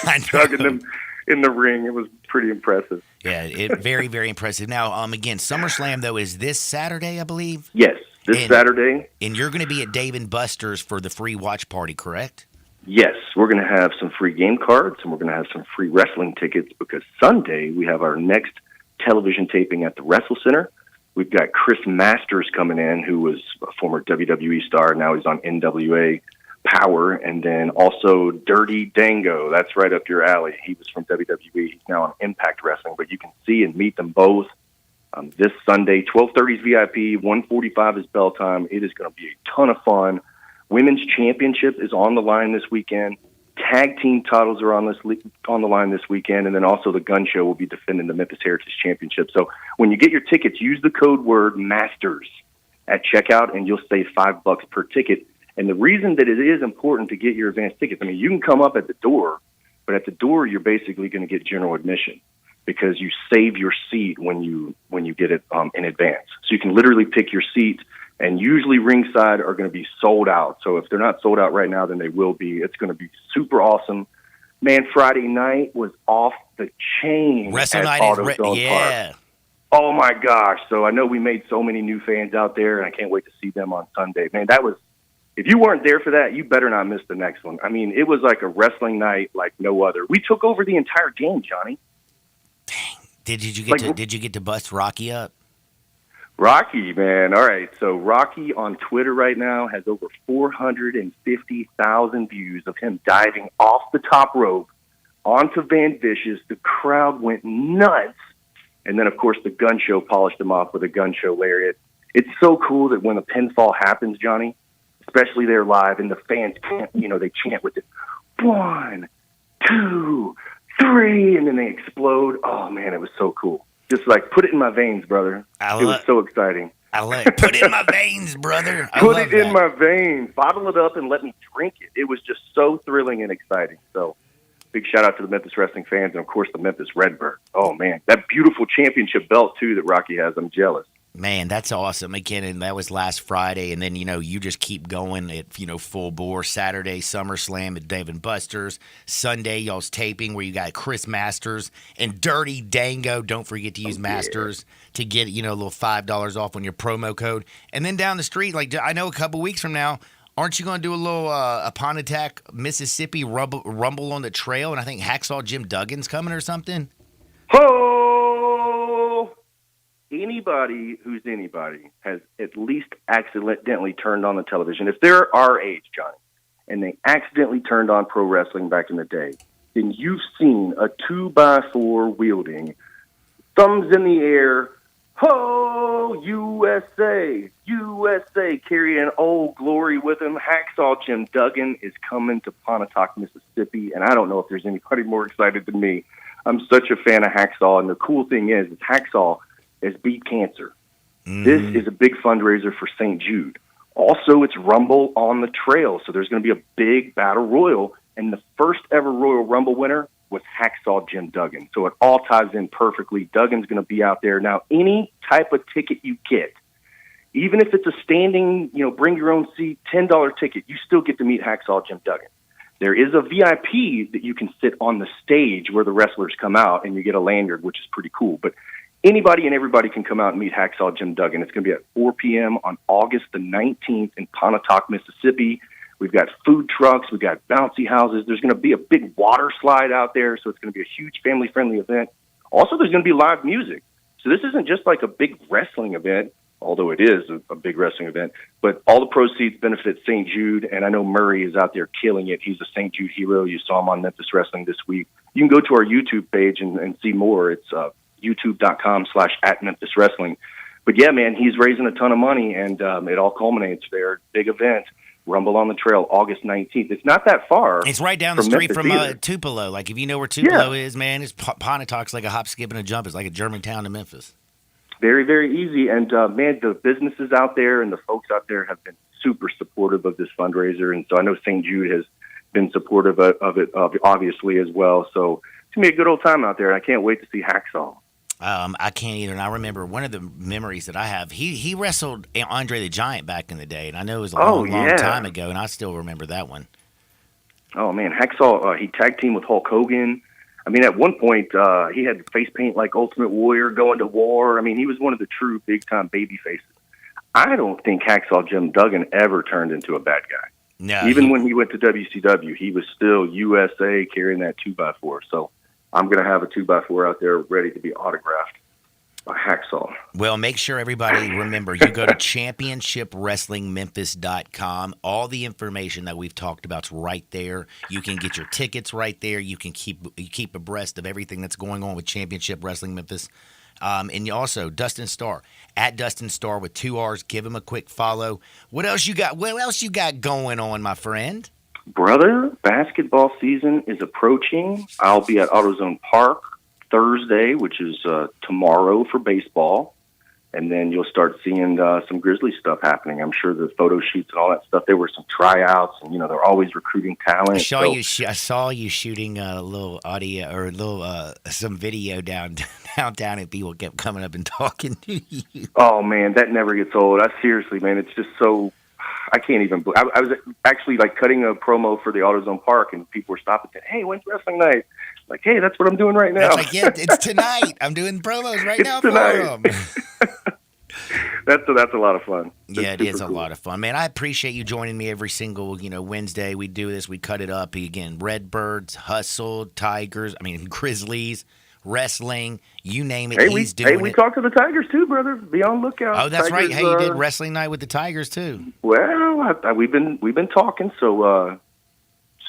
and chugging them in the ring. It was pretty impressive. Yeah, very, very impressive. Now, again, SummerSlam, though, is this Saturday, I believe? Yes, Saturday. And you're going to be at Dave & Buster's for the free watch party, correct? Yes, we're going to have some free game cards, and we're going to have some free wrestling tickets because Sunday we have our next television taping at the Wrestle Center. We've got Chris Masters coming in, who was a former WWE star. Now he's on NWA Power. And then also Dirty Dango. That's right up your alley. He was from WWE. He's now on Impact Wrestling. But you can see and meet them both this Sunday. 12:30 is VIP. 1:45 is bell time. It is going to be a ton of fun. Women's Championship is on the line this weekend. Tag team titles are on the line this weekend, and then also the Gun Show will be defending the Memphis Heritage Championship. So when you get your tickets, use the code word MASTERS at checkout, and you'll save $5 per ticket. And the reason that it is important to get your advance tickets, you can come up at the door, but at the door you're basically going to get general admission because you save your seat when you get it in advance. So you can literally pick your seat. And usually ringside are going to be sold out. So if they're not sold out right now, then they will be. It's going to be super awesome. Man, Friday night was off the chain. Wrestle night is Park. Oh, my gosh. So I know we made so many new fans out there, and I can't wait to see them on Sunday. Man, if you weren't there for that, you better not miss the next one. I mean, it was like a wrestling night like no other. We took over the entire game, Johnny. Did you get to bust Rocky up? Rocky, man. All right. So Rocky on Twitter right now has over 450,000 views of him diving off the top rope onto Van Vicious. The crowd went nuts. And then, of course, the gun show polished him off with a gun show lariat. It's so cool that when a pinfall happens, Johnny, especially there live, and the fans can't, they chant with it. 1, 2, 3, and then they explode. Oh, man, it was so cool. Just like, put it in my veins, brother. It was so exciting. I like put it in my veins, brother. Put it in my veins. Bottle it up and let me drink it. It was just so thrilling and exciting. So, big shout out to the Memphis wrestling fans and, of course, the Memphis Redbird. Oh, man. That beautiful championship belt, too, that Rocky has. I'm jealous. Man, that's awesome. Again, and that was last Friday, and then, you just keep going at, full bore. Saturday, SummerSlam at Dave & Buster's. Sunday, y'all's taping where you got Chris Masters and Dirty Dango. Don't forget to use Masters to get, a little $5 off on your promo code. And then down the street, like I know a couple weeks from now, aren't you going to do a little Upon Attack, Mississippi rumble on the trail? And I think Hacksaw Jim Duggan's coming or something? Ho! Anybody who's anybody has at least accidentally turned on the television. If they're our age, Johnny, and they accidentally turned on pro wrestling back in the day, then you've seen a 2x4 wielding, thumbs in the air, ho, USA, USA, carrying Old Glory with him. Hacksaw Jim Duggan is coming to Pontotoc, Mississippi, and I don't know if there's anybody more excited than me. I'm such a fan of Hacksaw, and the cool thing is Hacksaw has beat cancer. This is a big fundraiser for St. Jude. Also, it's Rumble on the Trail, so there's going to be a big battle royal, and the first ever Royal Rumble winner was Hacksaw Jim Duggan. So it all ties in perfectly. Duggan's going to be out there. Now, any type of ticket you get, even if it's a standing, bring your own seat, $10 ticket, you still get to meet Hacksaw Jim Duggan. There is a VIP that you can sit on the stage where the wrestlers come out, and you get a lanyard, which is pretty cool. But anybody and everybody can come out and meet Hacksaw Jim Duggan. It's going to be at 4 p.m. on August the 19th in Pontotoc, Mississippi. We've got food trucks. We've got bouncy houses. There's going to be a big water slide out there, so it's going to be a huge family-friendly event. Also, there's going to be live music. So this isn't just like a big wrestling event, although it is a big wrestling event, but all the proceeds benefit St. Jude, and I know Murray is out there killing it. He's a St. Jude hero. You saw him on Memphis Wrestling this week. You can go to our YouTube page and see more. It's youtube.com/@Memphis Wrestling. But yeah, man, he's raising a ton of money, and it all culminates there. Big event, Rumble on the Trail, August 19th. It's not that far. It's right down the street from Tupelo. Like, if you know where Tupelo is, man, it's Pontotoc's like a hop, skip, and a jump. It's like a Germantown to Memphis. Very, very easy. And, man, the businesses out there and the folks out there have been super supportive of this fundraiser. And so I know St. Jude has been supportive of it, obviously, as well. So it's going to be a good old time out there, and I can't wait to see Hacksaw. I can't either. And I remember one of the memories that I have, he wrestled Andre the Giant back in the day, and I know it was a long time ago, and I still remember that one. Oh, man, Hacksaw, he tag teamed with Hulk Hogan. I mean, at one point, he had face paint like Ultimate Warrior going to war. I mean, he was one of the true big-time baby faces. I don't think Hacksaw Jim Duggan ever turned into a bad guy. No, even when he went to WCW, he was still USA carrying that 2x4. So I'm going to have a 2x4 out there ready to be autographed by Hacksaw. Well, make sure everybody remember, you go to championshipwrestlingmemphis.com. All the information that we've talked about is right there. You can get your tickets right there. You can keep abreast of everything that's going on with Championship Wrestling Memphis. And you also, Dustin Starr, at Dustin Starr with 2 R's. Give him a quick follow. What else you got? What else you got going on, my friend? Brother, basketball season is approaching. I'll be at AutoZone Park Thursday, which is tomorrow for baseball. And then you'll start seeing some Grizzly stuff happening. I'm sure the photo shoots and all that stuff. There were some tryouts, and they're always recruiting talent. I saw you shooting a little audio or a little some video downtown, and people kept coming up and talking to you. Oh man, that never gets old. Seriously, man, it's just so. I can't even. I was actually cutting a promo for the AutoZone Park, and people were stopping and saying, "Hey, when's wrestling night?" Like, hey, that's what I'm doing right now. That's yeah, it's tonight. I'm doing promos right now tonight. for them. That's a lot of fun. Yeah, it is a lot of fun, man. I appreciate you joining me every single Wednesday. We do this. We cut it up again. Redbirds, Hustle, Tigers. Grizzlies, wrestling. You name it. He's doing it. We talked to the Tigers too, brother. Be on lookout. Oh, that's Tigers, right. Hey, you did wrestling night with the Tigers too. Well, we've been talking, so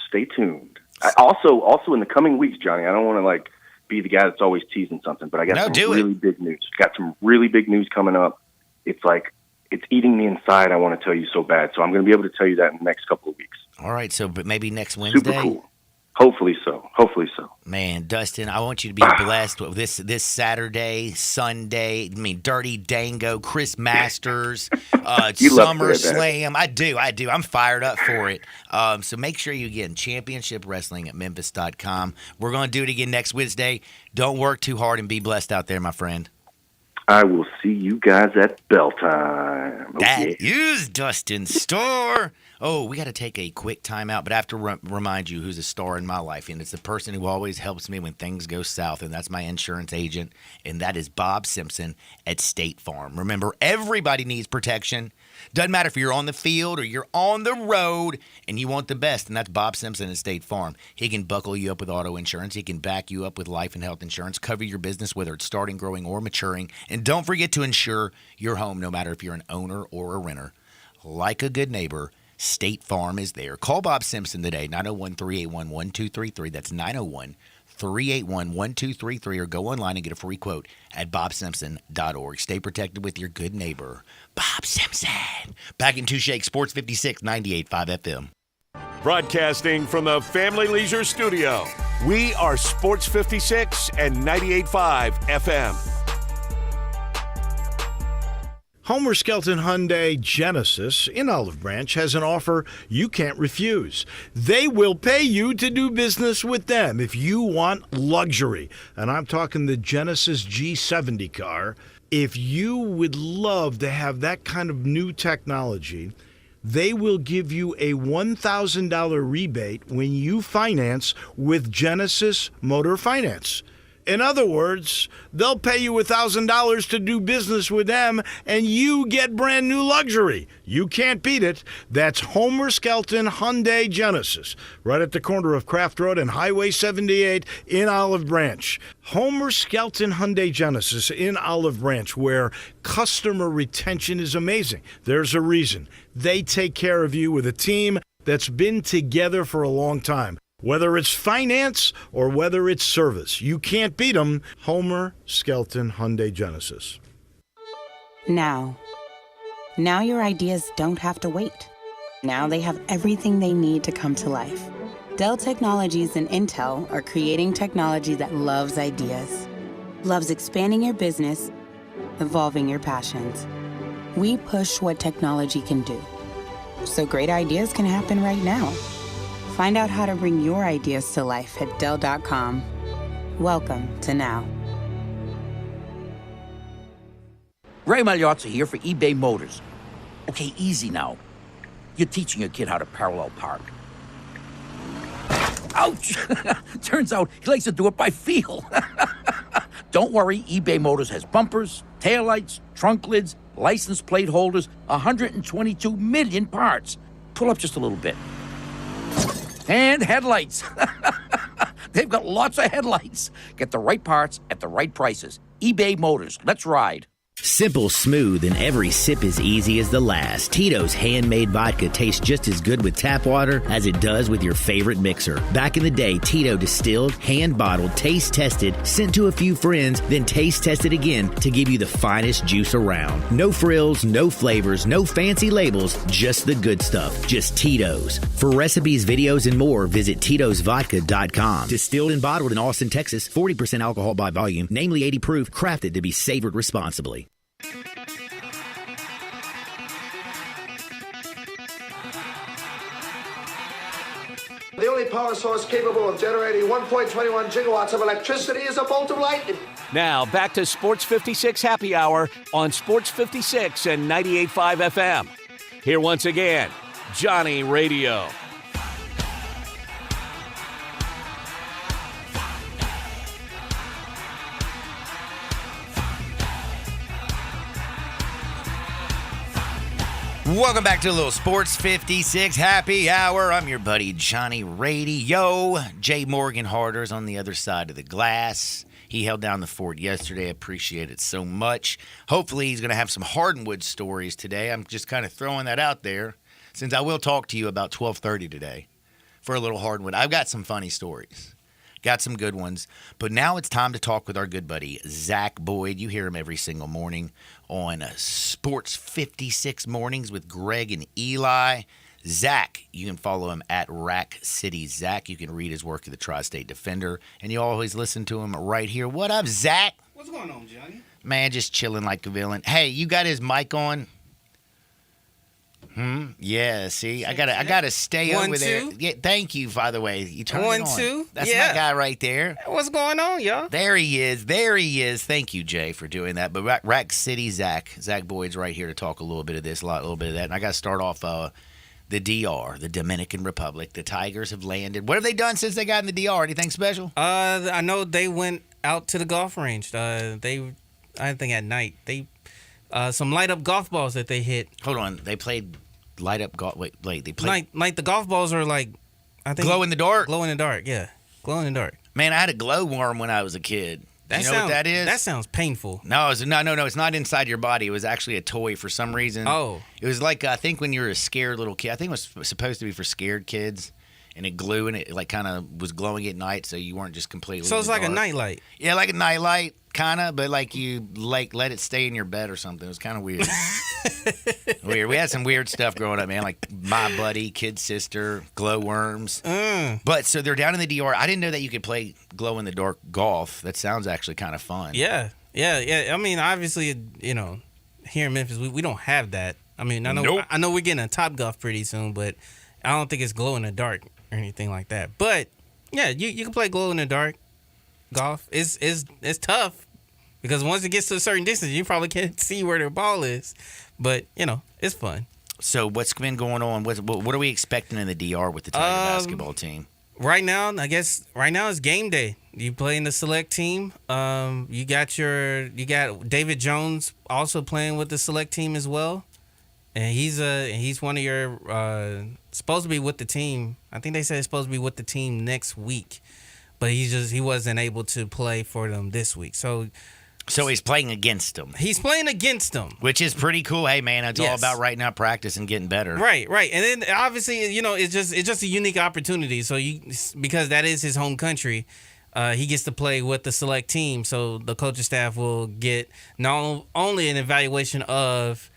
stay tuned. Also in the coming weeks, Johnny. I don't want to be the guy that's always teasing something, but I got some really big news. Got some really big news coming up. It's eating me inside. I want to tell you so bad. So I'm going to be able to tell you that in the next couple of weeks. All right. So, but maybe next Wednesday. Super cool. Hopefully so. Man, Dustin, I want you to be blessed with this Saturday, Sunday. Dirty Dango, Chris Masters, SummerSlam. I do. I'm fired up for it. So make sure you get Championship Wrestling at Memphis.com. We're going to do it again next Wednesday. Don't work too hard and be blessed out there, my friend. I will see you guys at bell time. That is Dustin Starr. Oh, we got to take a quick time out, but I have to remind you who's a star in my life, and it's the person who always helps me when things go south, and that's my insurance agent, and that is Bob Simpson at State Farm. Remember, everybody needs protection. Doesn't matter if you're on the field or you're on the road and you want the best, and that's Bob Simpson at State Farm. He can buckle you up with auto insurance. He can back you up with life and health insurance, cover your business, whether it's starting, growing, or maturing. And don't forget to insure your home, no matter if you're an owner or a renter. Like a good neighbor, State Farm is there. Call Bob Simpson today, 901-381-1233. That's 901-381-1233, or go online and get a free quote at bobsimpson.org. Stay protected with your good neighbor, Bob Simpson. Back in Two Shakes, Sports 56, 98.5 FM. Broadcasting from the Family Leisure Studio, we are Sports 56 and 98.5 FM. Homer Skelton Hyundai Genesis in Olive Branch has an offer you can't refuse. They will pay you to do business with them if you want luxury. And I'm talking the Genesis G70 car. If you would love to have that kind of new technology, they will give you a $1,000 rebate when you finance with Genesis Motor Finance. In other words, they'll pay you $1,000 to do business with them, and you get brand new luxury. You can't beat it. That's Homer Skelton Hyundai Genesis, right at the corner of Craft Road and Highway 78 in Olive Branch. Homer Skelton Hyundai Genesis in Olive Branch, where customer retention is amazing. There's a reason. They take care of you with a team that's been together for a long time. Whether it's finance or whether it's service, you can't beat them. Homer Skelton Hyundai Genesis. Now your ideas don't have to wait. Now they have everything they need to come to life. Dell Technologies and Intel are creating technology that loves ideas, loves expanding your business, evolving your passions. We push what technology can do, so great ideas can happen right now. Find out how to bring your ideas to life at Dell.com. Welcome to Now. Ray Magliozzi here for eBay Motors. Okay, easy now. You're teaching your kid how to parallel park. Ouch! Turns out he likes to do it by feel. Don't worry, eBay Motors has bumpers, taillights, trunk lids, license plate holders, 122 million parts. Pull up just a little bit. And headlights. They've got lots of headlights. Get the right parts at the right prices. eBay Motors. Let's ride. Simple, smooth, and every sip as easy as the last. Tito's handmade vodka tastes just as good with tap water as it does with your favorite mixer. Back in the day, Tito distilled, hand-bottled, taste-tested, sent to a few friends, then taste-tested again to give you the finest juice around. No frills, no flavors, no fancy labels, just the good stuff. Just Tito's. For recipes, videos, and more, visit Tito'sVodka.com. Distilled and bottled in Austin, Texas, 40% alcohol by volume, namely 80 proof, crafted to be savored responsibly. The only power source capable of generating 1.21 gigawatts of electricity is a bolt of lightning. Now, back to Sports 56 Happy Hour on Sports 56 and 98.5 FM. Here once again, Johnny Radio. Welcome back to a little Sports 56 Happy Hour. I'm your buddy Johnny Radio. Jay Morgan Harder's on the other side of the glass. He held down the fort yesterday. Appreciate it so much. Hopefully he's going to have some hardwood stories today. I'm just kind of throwing that out there since I will talk to you about 12:30 today for a little hardwood. I've got some funny stories. Got some good ones. But now it's time to talk with our good buddy, Zach Boyd. You hear him every single morning on Sports 56 Mornings with Greg and Eli. Zach, you can follow him at Rack City Zach. You can read his work at the Tri-State Defender. And you always listen to him right here. What up, Zach? What's going on, Johnny? Man, just chilling like a villain. Hey, you got his mic on? Yeah, see, I gotta stay over there. Yeah, thank you, by the way. You turned it on. 1, 2. That's my guy right there. What's going on, y'all? There he is. There he is. Thank you, Jay, for doing that. But Rack City Zach Boyd's right here to talk a little bit of this, a little bit of that. And I got to start off the DR, the Dominican Republic. The Tigers have landed. What have they done since they got in the DR? Anything special? I know they went out to the golf range. I think at night they some light up golf balls that they hit. Hold on, they played light up golf. Wait, they played like the golf balls are like, I think glow in the dark. Glow in the dark, yeah, glow in the dark. Man, I had a glowworm when I was a kid. You know what that is? That sounds painful. No, it's not inside your body. It was actually a toy for some reason. Oh. It was like, I think when you were a scared little kid, I think it was supposed to be for scared kids, and it glue, and it like kind of was glowing at night, so you weren't just completely So it's like dark. a nightlight. Yeah, like a nightlight, kind of, but like you let it stay in your bed or something. It was kind of weird. Weird. We had some weird stuff growing up, man, like My Buddy, Kid Sister, glowworms. But so they're down in the DR. I didn't know that you could play glow-in-the-dark golf. That sounds actually kind of fun. Yeah. I mean, obviously, here in Memphis, we don't have that. I mean, I know we're getting a Topgolf pretty soon, but I don't think it's glow in the dark or anything like that. But yeah, you can play glow in the dark golf. It's tough because once it gets to a certain distance, you probably can't see where the ball is. But it's fun. So what's been going on? What are we expecting in the DR with the Tiger basketball team? Right now, I guess it's game day. You play in the select team. You got David Jones also playing with the select team as well, and he's one of your supposed to be with the team. I think they said he's supposed to be with the team next week, but he wasn't able to play for them this week. So he's playing against them. He's playing against them, which is pretty cool. Hey man, it's all about right now practice and getting better. Right. And then obviously, it's just a unique opportunity. So because that is his home country, he gets to play with the select team. So the coaching staff will get not only an evaluation of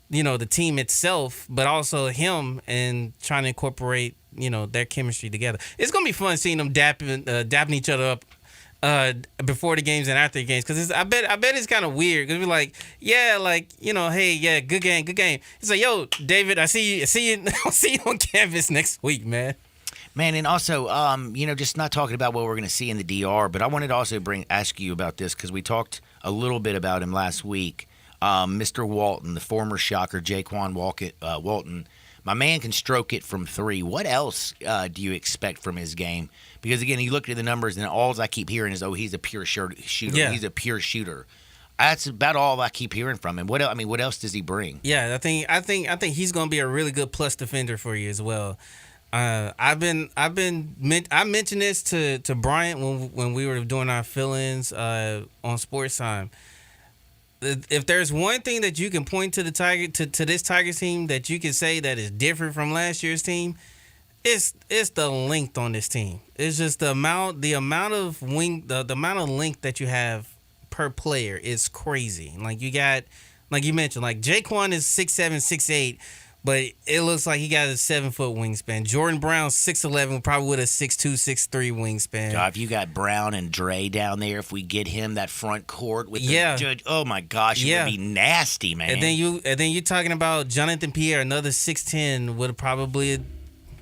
the team itself, but also him and trying to incorporate their chemistry together. It's gonna be fun seeing them dapping each other up before the games and after the games, because I bet it's kind of weird because we're like, hey, yeah, good game. It's like, yo, David, I see you I'll see you on campus next week, man. And also, just not talking about what we're going to see in the DR, but I wanted to also ask you about this because we talked a little bit about him last week. Mr. Walton, the former Shocker, Jaquan Walton, my man can stroke it from three. What else do you expect from his game? Because, again, you look at the numbers, and all I keep hearing is, he's a pure shooter. Yeah. He's a pure shooter. That's about all I keep hearing from him. What else does he bring? Yeah, I think he's going to be a really good plus defender for you as well. I mentioned this to Bryant when we were doing our fill-ins on Sports Time. If there's one thing that you can point to to this Tigers team that you can say that is different from last year's team, it's the length on this team. It's just the amount of the amount of length that you have per player is crazy. Like you got, like you mentioned, like Jaquan is 6'7", 6'8", but it looks like he got a 7-foot wingspan. Jordan Brown 6'11", probably with a 6'2", 6'3" wingspan. God, if you got Brown and Dre down there, if we get him that front court with the judge, oh my gosh, it would be nasty, man. And then you're talking about Jonathan Pierre, another 6'10", with probably a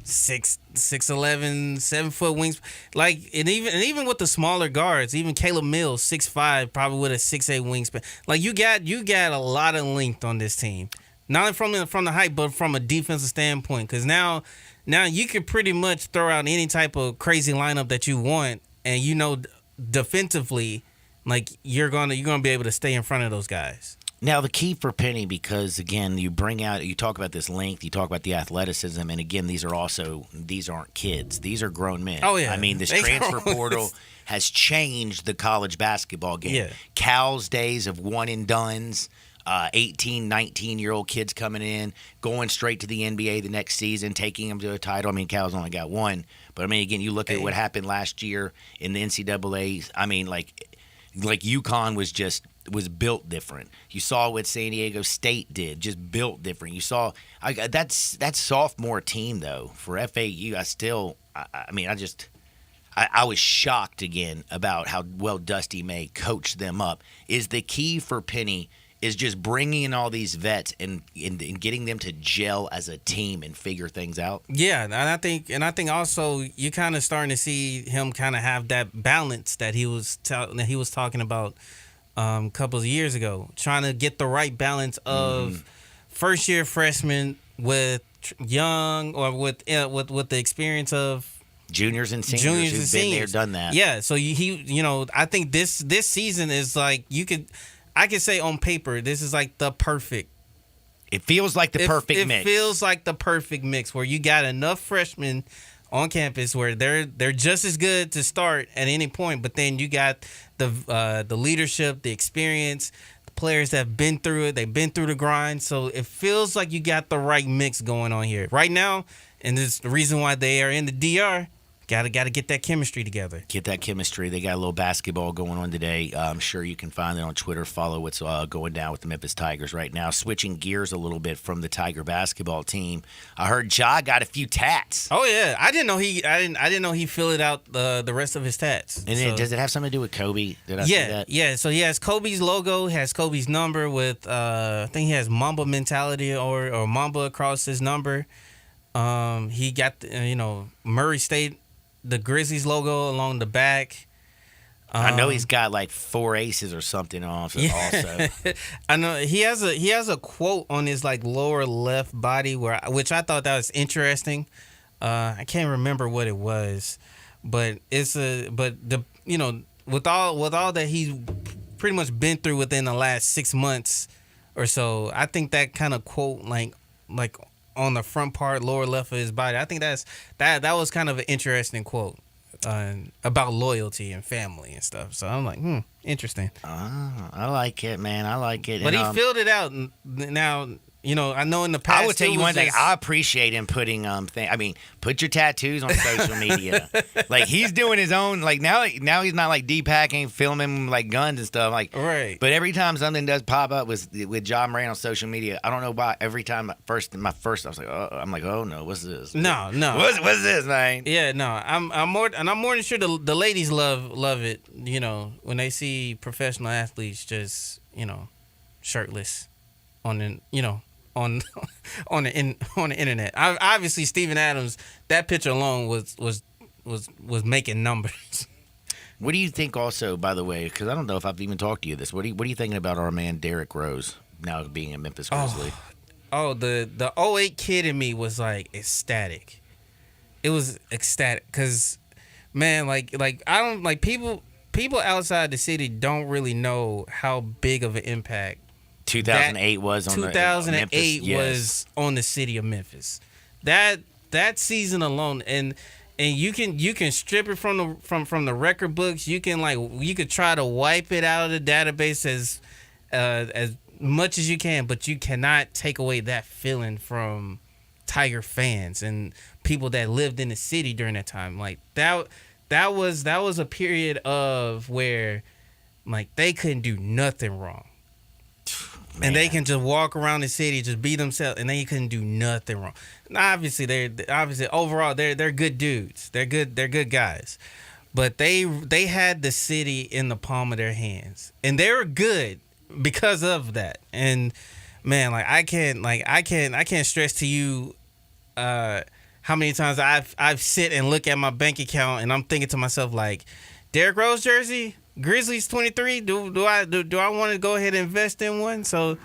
6'11", 7-foot wings. Like and even with the smaller guards, even Caleb Mills 6'5", probably with a 6'8" wingspan. Like you got a lot of length on this team. Not from the height, but from a defensive standpoint. Because now you can pretty much throw out any type of crazy lineup that you want, and defensively, like you're gonna be able to stay in front of those guys. Now, the key for Penny, because, again, you talk about this length, you talk about the athleticism, and, again, these aren't kids. These are grown men. Oh, yeah. I mean, this transfer portal has changed the college basketball game. Yeah. Cal's days of one-and-dones, 18, 19-year-old kids coming in, going straight to the NBA the next season, taking them to a title. I mean, Cal's only got one. But, I mean, again, you look at what happened last year in the NCAA. I mean, like UConn was built different. You saw what San Diego State did, just built different. You saw that sophomore team, though, for FAU. I was shocked again about how well Dusty May coached them up. Is the key for Penny is just bringing in all these vets and getting them to gel as a team and figure things out. Yeah, and I think also you kind of starting to see him kind of have that balance that he was talking about a couple of years ago, trying to get the right balance of first year freshmen with young or with the experience of juniors and seniors who've been there, done that. Yeah, so I think this season is like I could say on paper this is like the perfect. It feels like the perfect mix. It feels like the perfect mix where you got enough freshmen on campus where they're just as good to start at any point, but then you got the leadership, the experience, the players that have been through it, they've been through the grind. So it feels like you got the right mix going on here right now, and this is the reason why they are in the DR. Gotta get that chemistry together. Get that chemistry. They got a little basketball going on today. I'm sure you can find it on Twitter. Follow what's going down with the Memphis Tigers right now. Switching gears a little bit from the Tiger basketball team. I heard Ja got a few tats. Oh yeah, I didn't know he filled out the rest of his tats. And then, does it have something to do with Kobe? Did I see that? Yeah. So he has Kobe's logo, has Kobe's number with I think he has Mamba mentality or Mamba across his number. He got Murray State, the Grizzlies logo along the back. I know he's got like 4 aces or something also. I know he has a quote on his like lower left body which I thought that was interesting. I can't remember what it was, but with all that he's pretty much been through within the last 6 months or so, I think that kind of quote like on the front part, lower left of his body, I think that was kind of an interesting quote about loyalty and family and stuff. So I'm like, interesting. I like it, man. I like it. But he filled it out now. I know in the past. I would tell you one thing. I appreciate him putting put your tattoos on social media. Like he's doing his own. Like now he's not like depacking, filming like guns and stuff. Like right. But every time something does pop up with John Moran on social media, I don't know why. Every time I was like, oh no, what's this? No. What's this, man? Yeah, no. I'm more than sure the ladies love it. When they see professional athletes just shirtless on the on the internet. Obviously, Steven Adams, that picture alone was making numbers. What do you think also, by the way, because I don't know if I've even talked to you this, what are you thinking about our man Derrick Rose now being a Memphis Grizzly? The 08 kid in me was like ecstatic. It was ecstatic because, man, like I don't like people outside the city don't really know how big of an impact 2008 was on 2008 Memphis, was on the city of Memphis. That season alone, and you can strip it from the record books. You could try to wipe it out of the database as much as you can, but you cannot take away that feeling from Tiger fans and people that lived in the city during that time. Like that was a period of where like they couldn't do nothing wrong. Man. And they can just walk around the city, just be themselves, and they couldn't do nothing wrong. Now, obviously, overall they're good dudes. They're good guys, but they had the city in the palm of their hands, and they were good because of that. And man, like I can't stress to you how many times I've sit and look at my bank account, and I'm thinking to myself like, Derrick Rose jersey. Grizzlies 23. Do I want to go ahead and invest in one? So,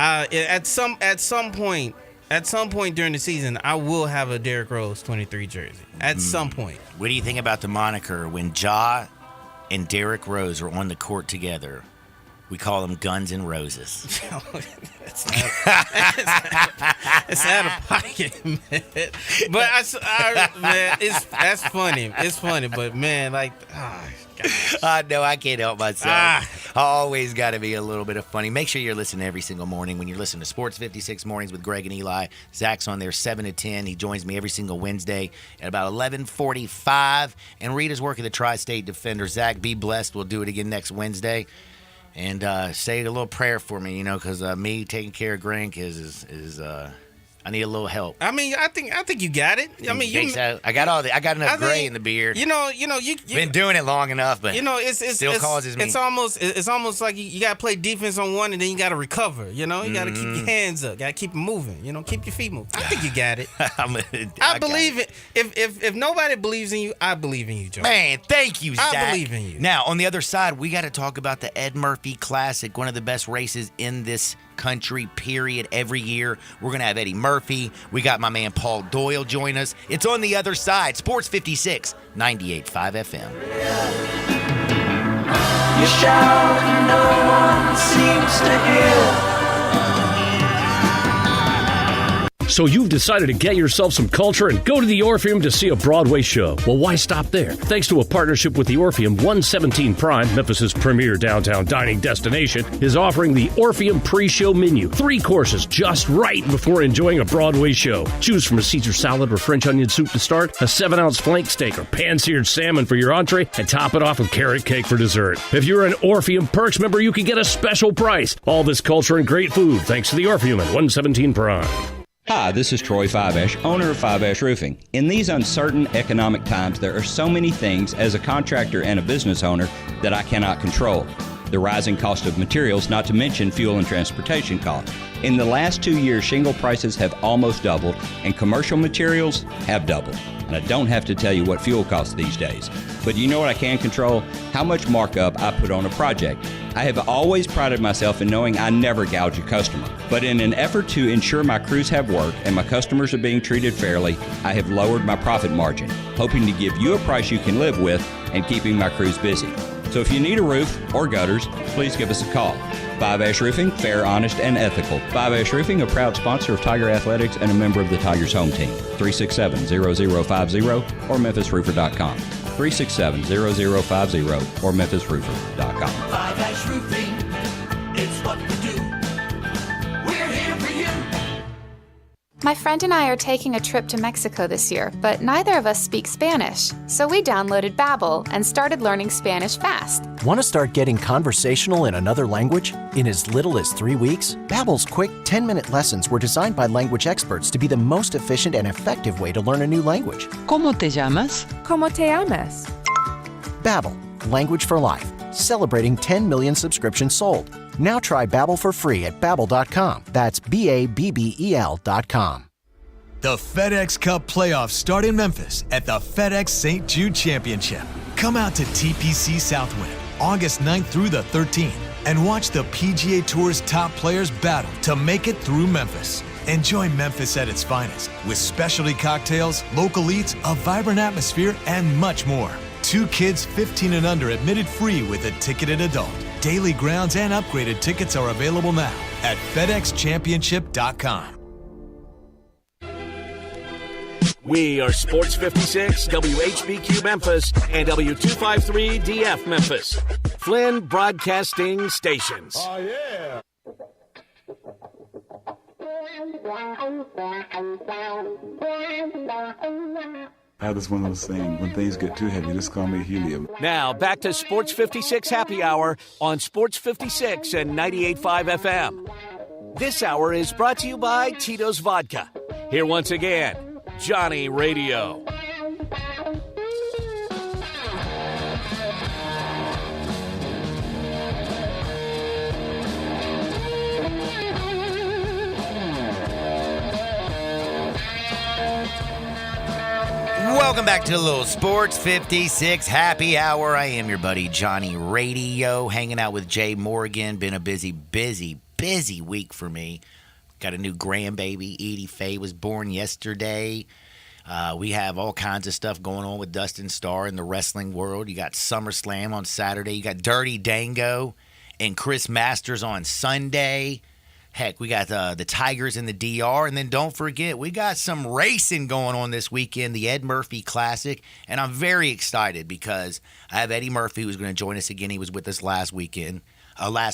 at some point during the season, I will have a Derrick Rose 23 jersey. At some point. What do you think about the moniker when Ja and Derrick Rose are on the court together? We call them Guns N' Roses. It's out of pocket, man. But man, that's funny. It's funny, but man, like, no, I can't help myself. I always got to be a little bit of funny. Make sure you're listening every single morning when you're listening to Sports 56 Mornings with Greg and Eli. Zach's on there 7 to 10. He joins me every single Wednesday at about 11:45. And Rita's working the Tri-State Defender. Zach, be blessed. We'll do it again next Wednesday. And say a little prayer for me, because me taking care of Greg is I need a little help. I mean, I think you got it. I mean, I got enough gray in the beard. You been doing it long enough, but it causes me. It's almost like you got to play defense on one, and then you got to recover. You got to keep your hands up, got to keep them moving. Keep your feet moving. I think you got it. I believe it. If nobody believes in you, I believe in you, Joe. Man, thank you, Zach. I believe in you. Now, on the other side, we got to talk about the Ed Murphy Classic, one of the best races in this country, period. Every year we're gonna have Eddie Murphy. We got my man Paul Doyle join us. It's on the other side. Sports 56 98.5 FM. You shout and no one seems to hear. So you've decided to get yourself some culture and go to the Orpheum to see a Broadway show. Well, why stop there? Thanks to a partnership with the Orpheum, 117 Prime, Memphis' premier downtown dining destination, is offering the Orpheum pre-show menu. 3 courses just right before enjoying a Broadway show. Choose from a Caesar salad or French onion soup to start, a 7-ounce flank steak or pan-seared salmon for your entree, and top it off with carrot cake for dessert. If you're an Orpheum Perks member, you can get a special price. All this culture and great food thanks to the Orpheum at 117 Prime. Hi, this is Troy Fiveash, owner of Fiveash Roofing. In these uncertain economic times, there are so many things as a contractor and a business owner that I cannot control. The rising cost of materials, not to mention fuel and transportation costs. In the last 2 years, shingle prices have almost doubled, and commercial materials have doubled. And I don't have to tell you what fuel costs these days. But you know what I can control? How much markup I put on a project. I have always prided myself in knowing I never gouge a customer. But in an effort to ensure my crews have work and my customers are being treated fairly, I have lowered my profit margin, hoping to give you a price you can live with and keeping my crews busy. So if you need a roof or gutters, please give us a call. Fiveash Roofing, fair, honest, and ethical. Fiveash Roofing, a proud sponsor of Tiger Athletics and a member of the Tigers home team. 367-0050 or memphisroofer.com. 367-0050 or memphisroofer.com. Fiveash Roofing, it's what we do. We're here for you. My friend and I are taking a trip to Mexico this year, but neither of us speak Spanish. So we downloaded Babbel and started learning Spanish fast. Want to start getting conversational in another language? In as little as 3 weeks, Babbel's quick 10-minute lessons were designed by language experts to be the most efficient and effective way to learn a new language. ¿Cómo te llamas? ¿Cómo te llamas? Babbel, language for life. Celebrating 10 million subscriptions sold. Now try Babbel for free at Babbel.com. That's BABBEL.com. The FedEx Cup playoffs start in Memphis at the FedEx St. Jude Championship. Come out to TPC Southwind August 9th through the 13th and watch the PGA Tour's top players battle to make it through Memphis. Enjoy Memphis at its finest with specialty cocktails, local eats, a vibrant atmosphere, and much more. 2 kids 15 and under admitted free with a ticketed adult. Daily grounds and upgraded tickets are available now at FedExChampionship.com. We are Sports 56, WHBQ Memphis, and W253DF Memphis. Flynn Broadcasting Stations. Oh, yeah. How does one of those things, when things get too heavy, just call me helium. Now, back to Sports 56 Happy Hour on Sports 56 and 98.5 FM. This hour is brought to you by Tito's Vodka. Here once again, Johnny Radio. Welcome back to a little Sports 56 Happy Hour. I am your buddy Johnny Radio, hanging out with Jay Morgan. Been a busy week for me. Got a new grandbaby. Edie Faye was born yesterday. We have all kinds of stuff going on with Dustin Starr in the wrestling world. You got SummerSlam on Saturday. You got Dirty Dango and Chris Masters on Sunday. Heck, we got the Tigers in the DR. And then don't forget, we got some racing going on this weekend, the Ed Murphy Classic. And I'm very excited because I have Eddie Murphy who's going to join us again. He was with us last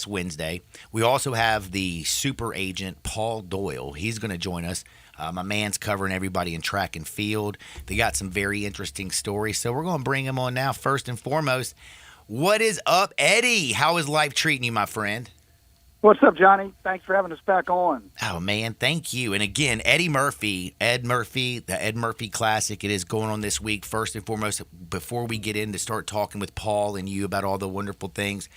Wednesday. We also have the super agent, Paul Doyle. He's going to join us. My man's covering everybody in track and field. They got some very interesting stories. So we're going to bring him on now. First and foremost, what is up, Eddie? How is life treating you, my friend? What's up, Johnny? Thanks for having us back on. Oh, man, thank you. And again, Ed Murphy, the Ed Murphy Classic, it is going on this week. First and foremost, before we get in to start talking with Paul and you about all the wonderful things,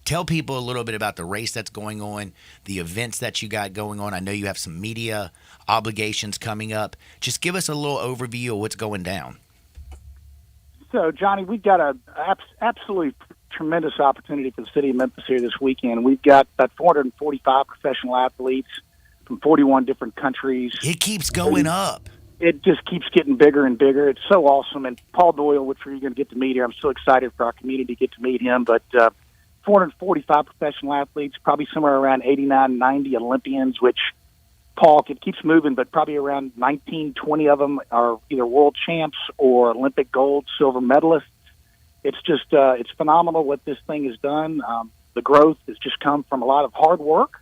tell people a little bit about the race that's going on, the events that you got going on. I know you have some media obligations coming up. Just give us a little overview of what's going down. So, Johnny, we've got an absolutely tremendous opportunity for the city of Memphis here this weekend. We've got about 445 professional athletes from 41 different countries. It keeps going up. It just keeps getting bigger and bigger. It's so awesome. And Paul Doyle, which you're going to get to meet here, I'm so excited for our community to get to meet him. But 445 professional athletes, probably somewhere around 89, 90 Olympians, which Paul, it keeps moving, but probably around 19, 20 of them are either world champs or Olympic gold, silver medalists. It's just, it's phenomenal what this thing has done. The growth has just come from a lot of hard work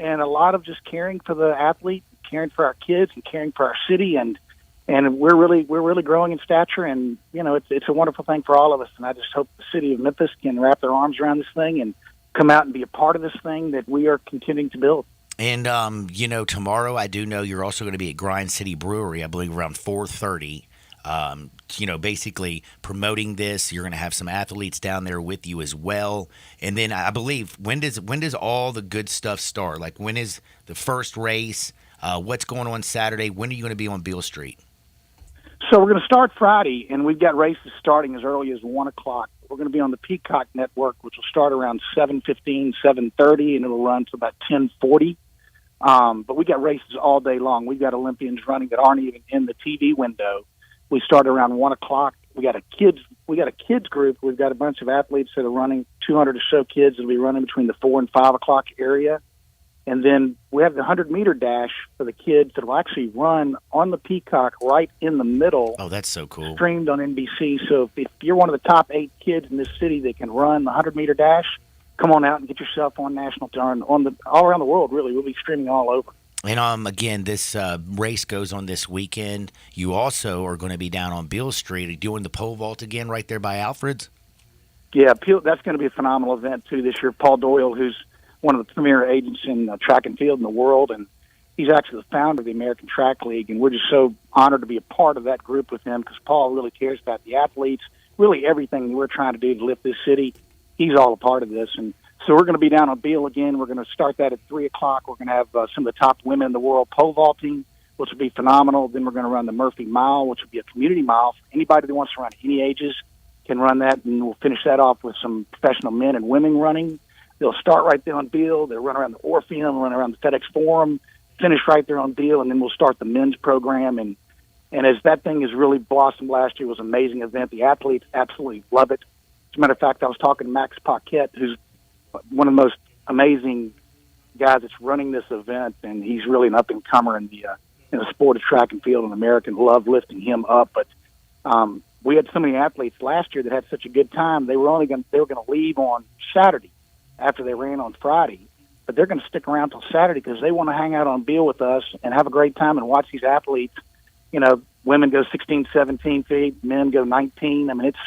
and a lot of just caring for the athlete, caring for our kids and caring for our city. And we're really growing in stature, and, you know, it's a wonderful thing for all of us. And I just hope the city of Memphis can wrap their arms around this thing and come out and be a part of this thing that we are continuing to build. And, you know, tomorrow I do know you're also going to be at Grind City Brewery, I believe around 4:30. You know, basically promoting this. You're going to have some athletes down there with you as well. And then I believe, when does all the good stuff start? Like, when is the first race? What's going on Saturday? When are you going to be on Beale Street? So we're going to start Friday, and we've got races starting as early as 1 o'clock. We're going to be on the Peacock Network, which will start around 7:15, 7:30, and it'll run to about 10:40. But we got races all day long. We've got Olympians running that aren't even in the TV window. We start around 1 o'clock. We got a kids group. We've got a bunch of athletes that are running, 200 or so kids that'll be running between the 4 and 5 o'clock area. And then we have the 100-meter dash for the kids that will actually run on the Peacock right in the middle. Oh, that's so cool. Streamed on NBC. So if you're one of the top 8 kids in this city that can run the 100-meter dash, come on out and get yourself on national turn all around the world. Really, we'll be streaming all over. And again, this race goes on this weekend. You also are going to be down on Beale Street doing the pole vault again right there by Alfred's. Yeah, that's going to be a phenomenal event too this year. Paul Doyle, who's one of the premier agents in track and field in the world, and he's actually the founder of the American Track League, and we're just so honored to be a part of that group with him because Paul really cares about the athletes, really everything we're trying to do to lift this city. He's all a part of this, and so we're going to be down on Beale again. We're going to start that at 3 o'clock. We're going to have some of the top women in the world pole vaulting, which will be phenomenal. Then we're going to run the Murphy Mile, which will be a community mile. Anybody that wants to run any ages can run that, and we'll finish that off with some professional men and women running. They'll start right there on Beale. They'll run around the Orpheum, run around the FedEx Forum, finish right there on Beale, and then we'll start the men's program. And as that thing has really blossomed last year, it was an amazing event. The athletes absolutely love it. As a matter of fact, I was talking to Max Paquette, who's one of the most amazing guys that's running this event, and he's really an up-and-comer in the sport of track and field, and Americans love lifting him up. But we had so many athletes last year that had such a good time. They were going to leave on Saturday after they ran on Friday, but they're going to stick around till Saturday because they want to hang out on Beale with us and have a great time and watch these athletes. You know, women go 16, 17 feet, men go 19. I mean, it's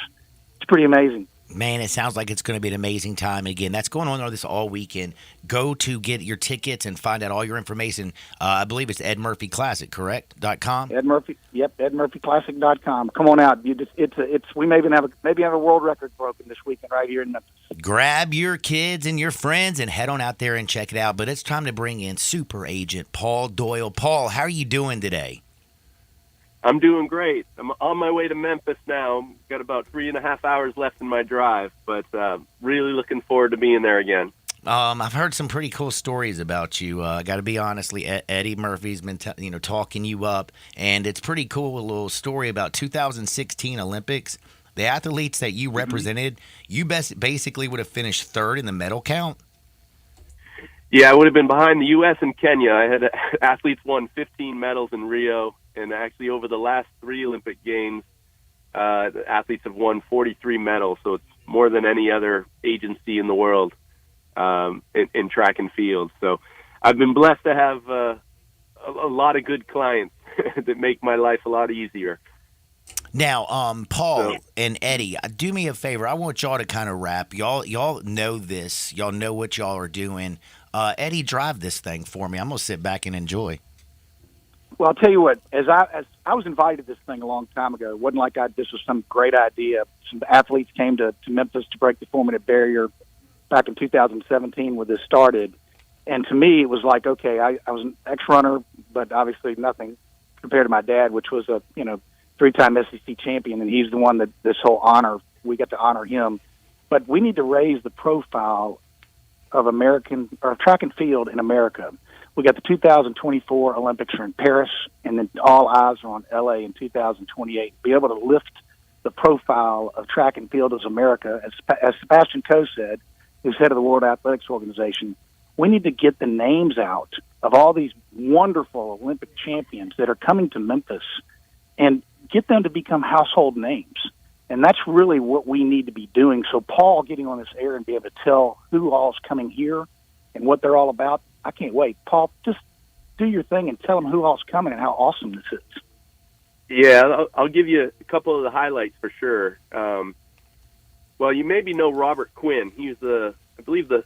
pretty amazing. Man, it sounds like it's going to be an amazing time. Again, that's going on this all weekend. Go to get your tickets and find out all your information. I believe it's Ed Murphy Classic, correct? .com? Ed Murphy, yep, EdMurphyClassic.com. Come on out. We may even have a world record broken this weekend right here in Memphis. Grab your kids and your friends and head on out there and check it out. But it's time to bring in super agent Paul Doyle. Paul, how are you doing today? I'm doing great. I'm on my way to Memphis now. Got about 3.5 hours left in my drive, but really looking forward to being there again. I've heard some pretty cool stories about you. I got to be honestly, Eddie Murphy's been talking you up, and it's pretty cool. A little story about 2016 Olympics. the athletes that you represented, you basically would have finished third in the medal count. Yeah, I would have been behind the U.S. and Kenya. I had athletes won 15 medals in Rio, and actually over the last 3 Olympic Games, the athletes have won 43 medals, so it's more than any other agency in the world in track and field. So I've been blessed to have a lot of good clients that make my life a lot easier. Now, Paul and Eddie, do me a favor. I want y'all to kind of wrap. Y'all know this. Y'all know what y'all are doing. Eddie, drive this thing for me. I'm going to sit back and enjoy. Well, I'll tell you what, as I was invited to this thing a long time ago, it wasn't like this was some great idea. Some athletes came to Memphis to break the 4-minute barrier back in 2017 when this started. And to me, it was like, okay, I was an ex-runner, but obviously nothing compared to my dad, which was a 3-time SEC champion, and he's the one that this whole honor, we got to honor him. But we need to raise the profile of track and field in America. We got the 2024 Olympics are in Paris, and then all eyes are on LA in 2028. Be able to lift the profile of track and field as America, as Sebastian Coe said, who's head of the World Athletics Organization. We need to get the names out of all these wonderful Olympic champions that are coming to Memphis and get them to become household names. And that's really what we need to be doing. So Paul getting on this air and be able to tell who all's coming here and what they're all about, I can't wait. Paul, just do your thing and tell them who all's coming and how awesome this is. Yeah, I'll give you a couple of the highlights for sure. Well, you maybe know Robert Quinn. He's I believe the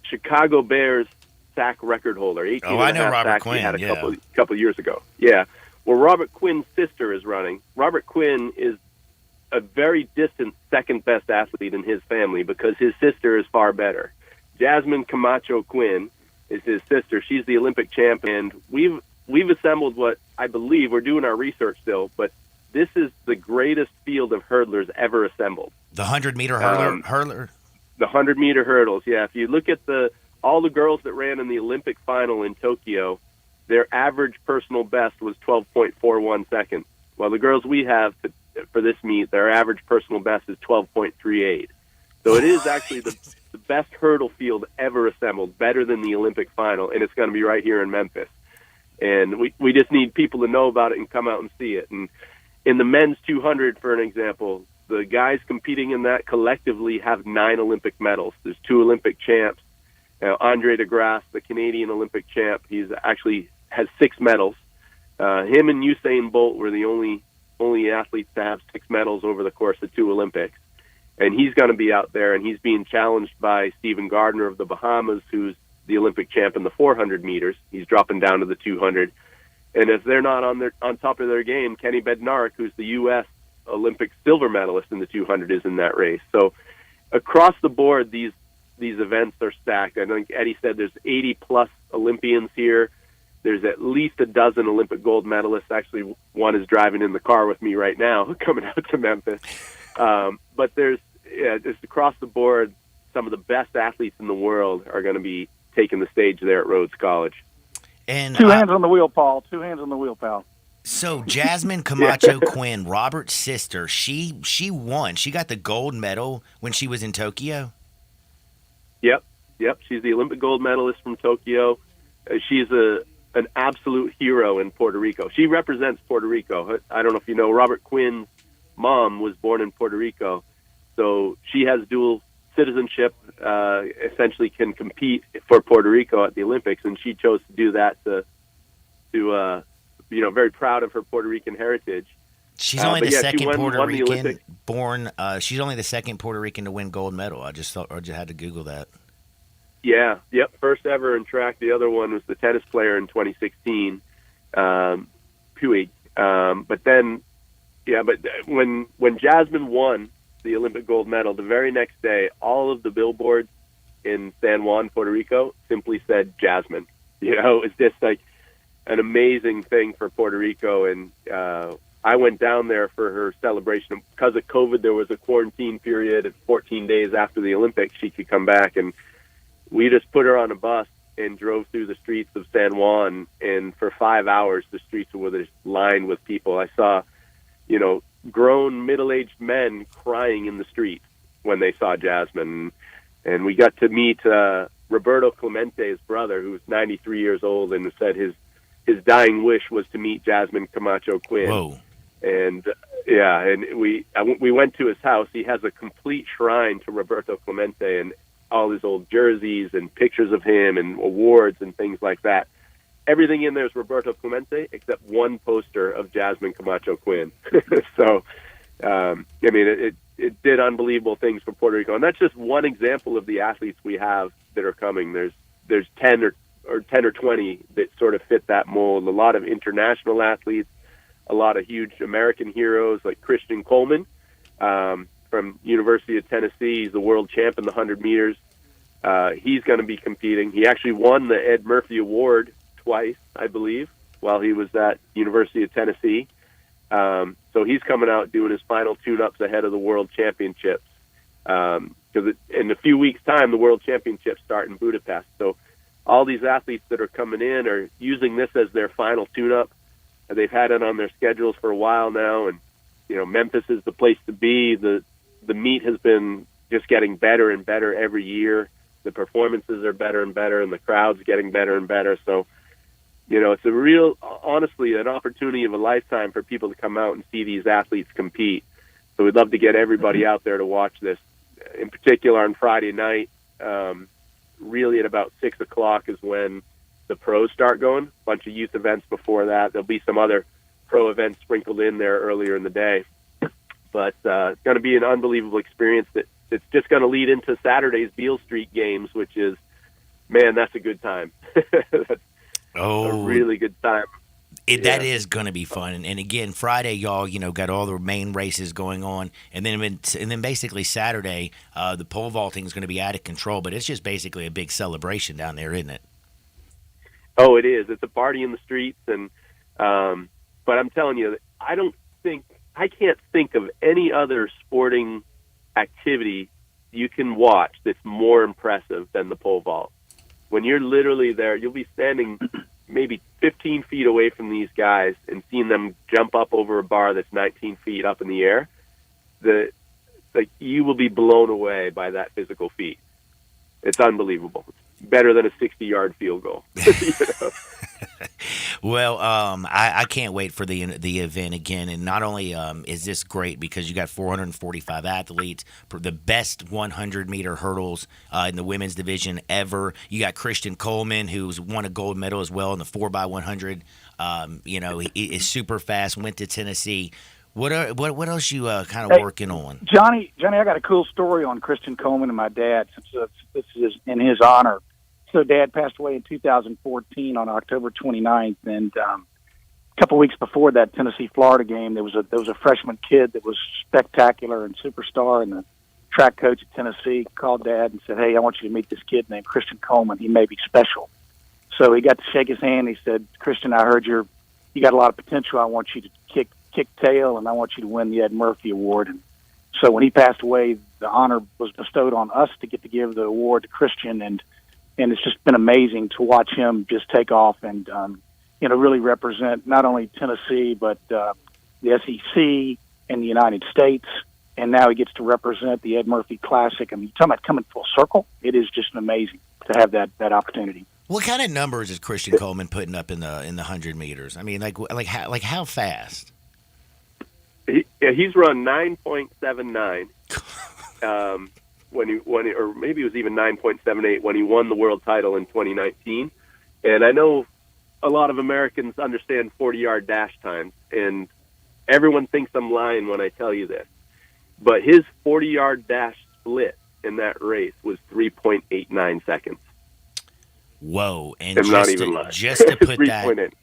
Chicago Bears sack record holder. 18 I know Robert sacks Quinn. He had a couple years ago. Yeah. Well, Robert Quinn's sister is running. Robert Quinn is a very distant second best athlete in his family because his sister is far better. Jasmine Camacho Quinn is his sister. She's the Olympic champion. We've assembled what I believe, we're doing our research still, but this is the greatest field of hurdlers ever assembled. The 100-meter hurdler? The 100-meter hurdles, yeah. If you look at all the girls that ran in the Olympic final in Tokyo, their average personal best was 12.41 seconds. Well, the girls we have for this meet, their average personal best is 12.38. So it is actually the best hurdle field ever assembled, better than the Olympic final, and it's going to be right here in Memphis. And we just need people to know about it and come out and see it. And in the men's 200, for an example, the guys competing in that collectively have 9 Olympic medals. There's 2 Olympic champs. Andre DeGrasse, the Canadian Olympic champ, he's actually has 6 medals. Him and Usain Bolt were the only athletes to have 6 medals over the course of 2 Olympics. And he's going to be out there, and he's being challenged by Stephen Gardner of the Bahamas, who's the Olympic champ in the 400 meters. He's dropping down to the 200. And if they're not on top of their game, Kenny Bednarik, who's the U.S. Olympic silver medalist in the 200, is in that race. So across the board, these events are stacked. I think Eddie said there's 80-plus Olympians here. There's at least a dozen Olympic gold medalists. Actually, one is driving in the car with me right now, coming out to Memphis. But just across the board, some of the best athletes in the world are going to be taking the stage there at Rhodes College. And 2 hands on the wheel, Paul. 2 hands on the wheel, pal. So Jasmine Camacho Quinn, Robert's sister, she won. She got the gold medal when she was in Tokyo. Yep. She's the Olympic gold medalist from Tokyo. She's an absolute hero in Puerto Rico. She represents Puerto Rico. I don't know if you know, Robert Quinn's mom was born in Puerto Rico, so she has dual citizenship, essentially can compete for Puerto Rico at the Olympics, and she chose to do that to very proud of her Puerto Rican heritage. She's only the second Puerto Rican born. She's only the second Puerto Rican to win gold medal. I just had to Google that. Yeah, yep, first ever in track. The other one was the tennis player in 2016, Puig. But when Jasmine won the Olympic gold medal, the very next day, all of the billboards in San Juan, Puerto Rico, simply said Jasmine. It's just like an amazing thing for Puerto Rico. And I went down there for her celebration. Because of COVID, there was a quarantine period. 14 days after the Olympics, she could come back. And we just put her on a bus and drove through the streets of San Juan. And for 5 hours, the streets were just lined with people. I saw, grown middle-aged men crying in the street when they saw Jasmine. And we got to meet Roberto Clemente's brother, who's 93 years old, and said his dying wish was to meet Jasmine Camacho Quinn. Whoa. And and we went to his house. He has a complete shrine to Roberto Clemente and all his old jerseys and pictures of him and awards and things like that. Everything in there is Roberto Clemente except one poster of Jasmine Camacho Quinn. So, it did unbelievable things for Puerto Rico, and that's just one example of the athletes we have that are coming. There's 10 or 20 that sort of fit that mold. A lot of international athletes, a lot of huge American heroes like Christian Coleman from University of Tennessee. He's the world champ in the 100 meters. He's going to be competing. He actually won the Ed Murphy Award twice, I believe, while he was at University of Tennessee. So he's coming out doing his final tune-ups ahead of the World Championships. Because in a few weeks' time, the World Championships start in Budapest. So all these athletes that are coming in are using this as their final tune-up. They've had it on their schedules for a while now, and Memphis is the place to be. The meet has been just getting better and better every year. The performances are better and better, and the crowd's getting better and better. So, it's a real, honestly, an opportunity of a lifetime for people to come out and see these athletes compete. So we'd love to get everybody out there to watch this. In particular, on Friday night, really at about 6 o'clock is when the pros start going. A bunch of youth events before that. There'll be some other pro events sprinkled in there earlier in the day. But it's going to be an unbelievable experience that's just going to lead into Saturday's Beale Street Games, which is, man, that's a good time. That's a really good time. That is going to be fun. And again, Friday, y'all, got all the main races going on. And then basically Saturday, the pole vaulting is going to be out of control. But it's just basically a big celebration down there, isn't it? Oh, it is. It's a party in the streets. And but I'm telling you, I can't think of any other sporting activity you can watch that's more impressive than the pole vault. When you're literally there, you'll be standing maybe 15 feet away from these guys and seeing them jump up over a bar that's 19 feet up in the air. You will be blown away by that physical feat. It's unbelievable. It's better than a 60-yard field goal. Well, I can't wait for the event again. And not only is this great because you got 445 athletes, the best 100-meter hurdles in the women's division ever. You got Christian Coleman, who's won a gold medal as well in the 4x100. He is super fast, went to Tennessee. What else you kind of working on? Johnny, I got a cool story on Christian Coleman and my dad, since this is in his honor. So Dad passed away in 2014 on October 29th, and a couple weeks before that Tennessee-Florida game, there was a freshman kid that was spectacular and superstar, and the track coach at Tennessee called Dad and said, "Hey, I want you to meet this kid named Christian Coleman. He may be special." So he got to shake his hand. He said, "Christian, I heard you got a lot of potential. I want you to kick tail, and I want you to win the Ed Murphy Award." And so when he passed away, the honor was bestowed on us to get to give the award to Christian, and it's just been amazing to watch him just take off and really represent not only Tennessee but the SEC and the United States. And now he gets to represent the Ed Murphy Classic. I mean, you're talking about coming full circle. It is just amazing to have that opportunity. What kind of numbers is Christian Coleman putting up in the 100 meters? I mean, like how fast? He's run 9.79. When he, or maybe it was even 9.78 when he won the world title in 2019. And I know a lot of Americans understand 40-yard dash times, and everyone thinks I'm lying when I tell you this. But his 40-yard dash split in that race was 3.89 seconds. Whoa! And I'm not even lying. Just to put that,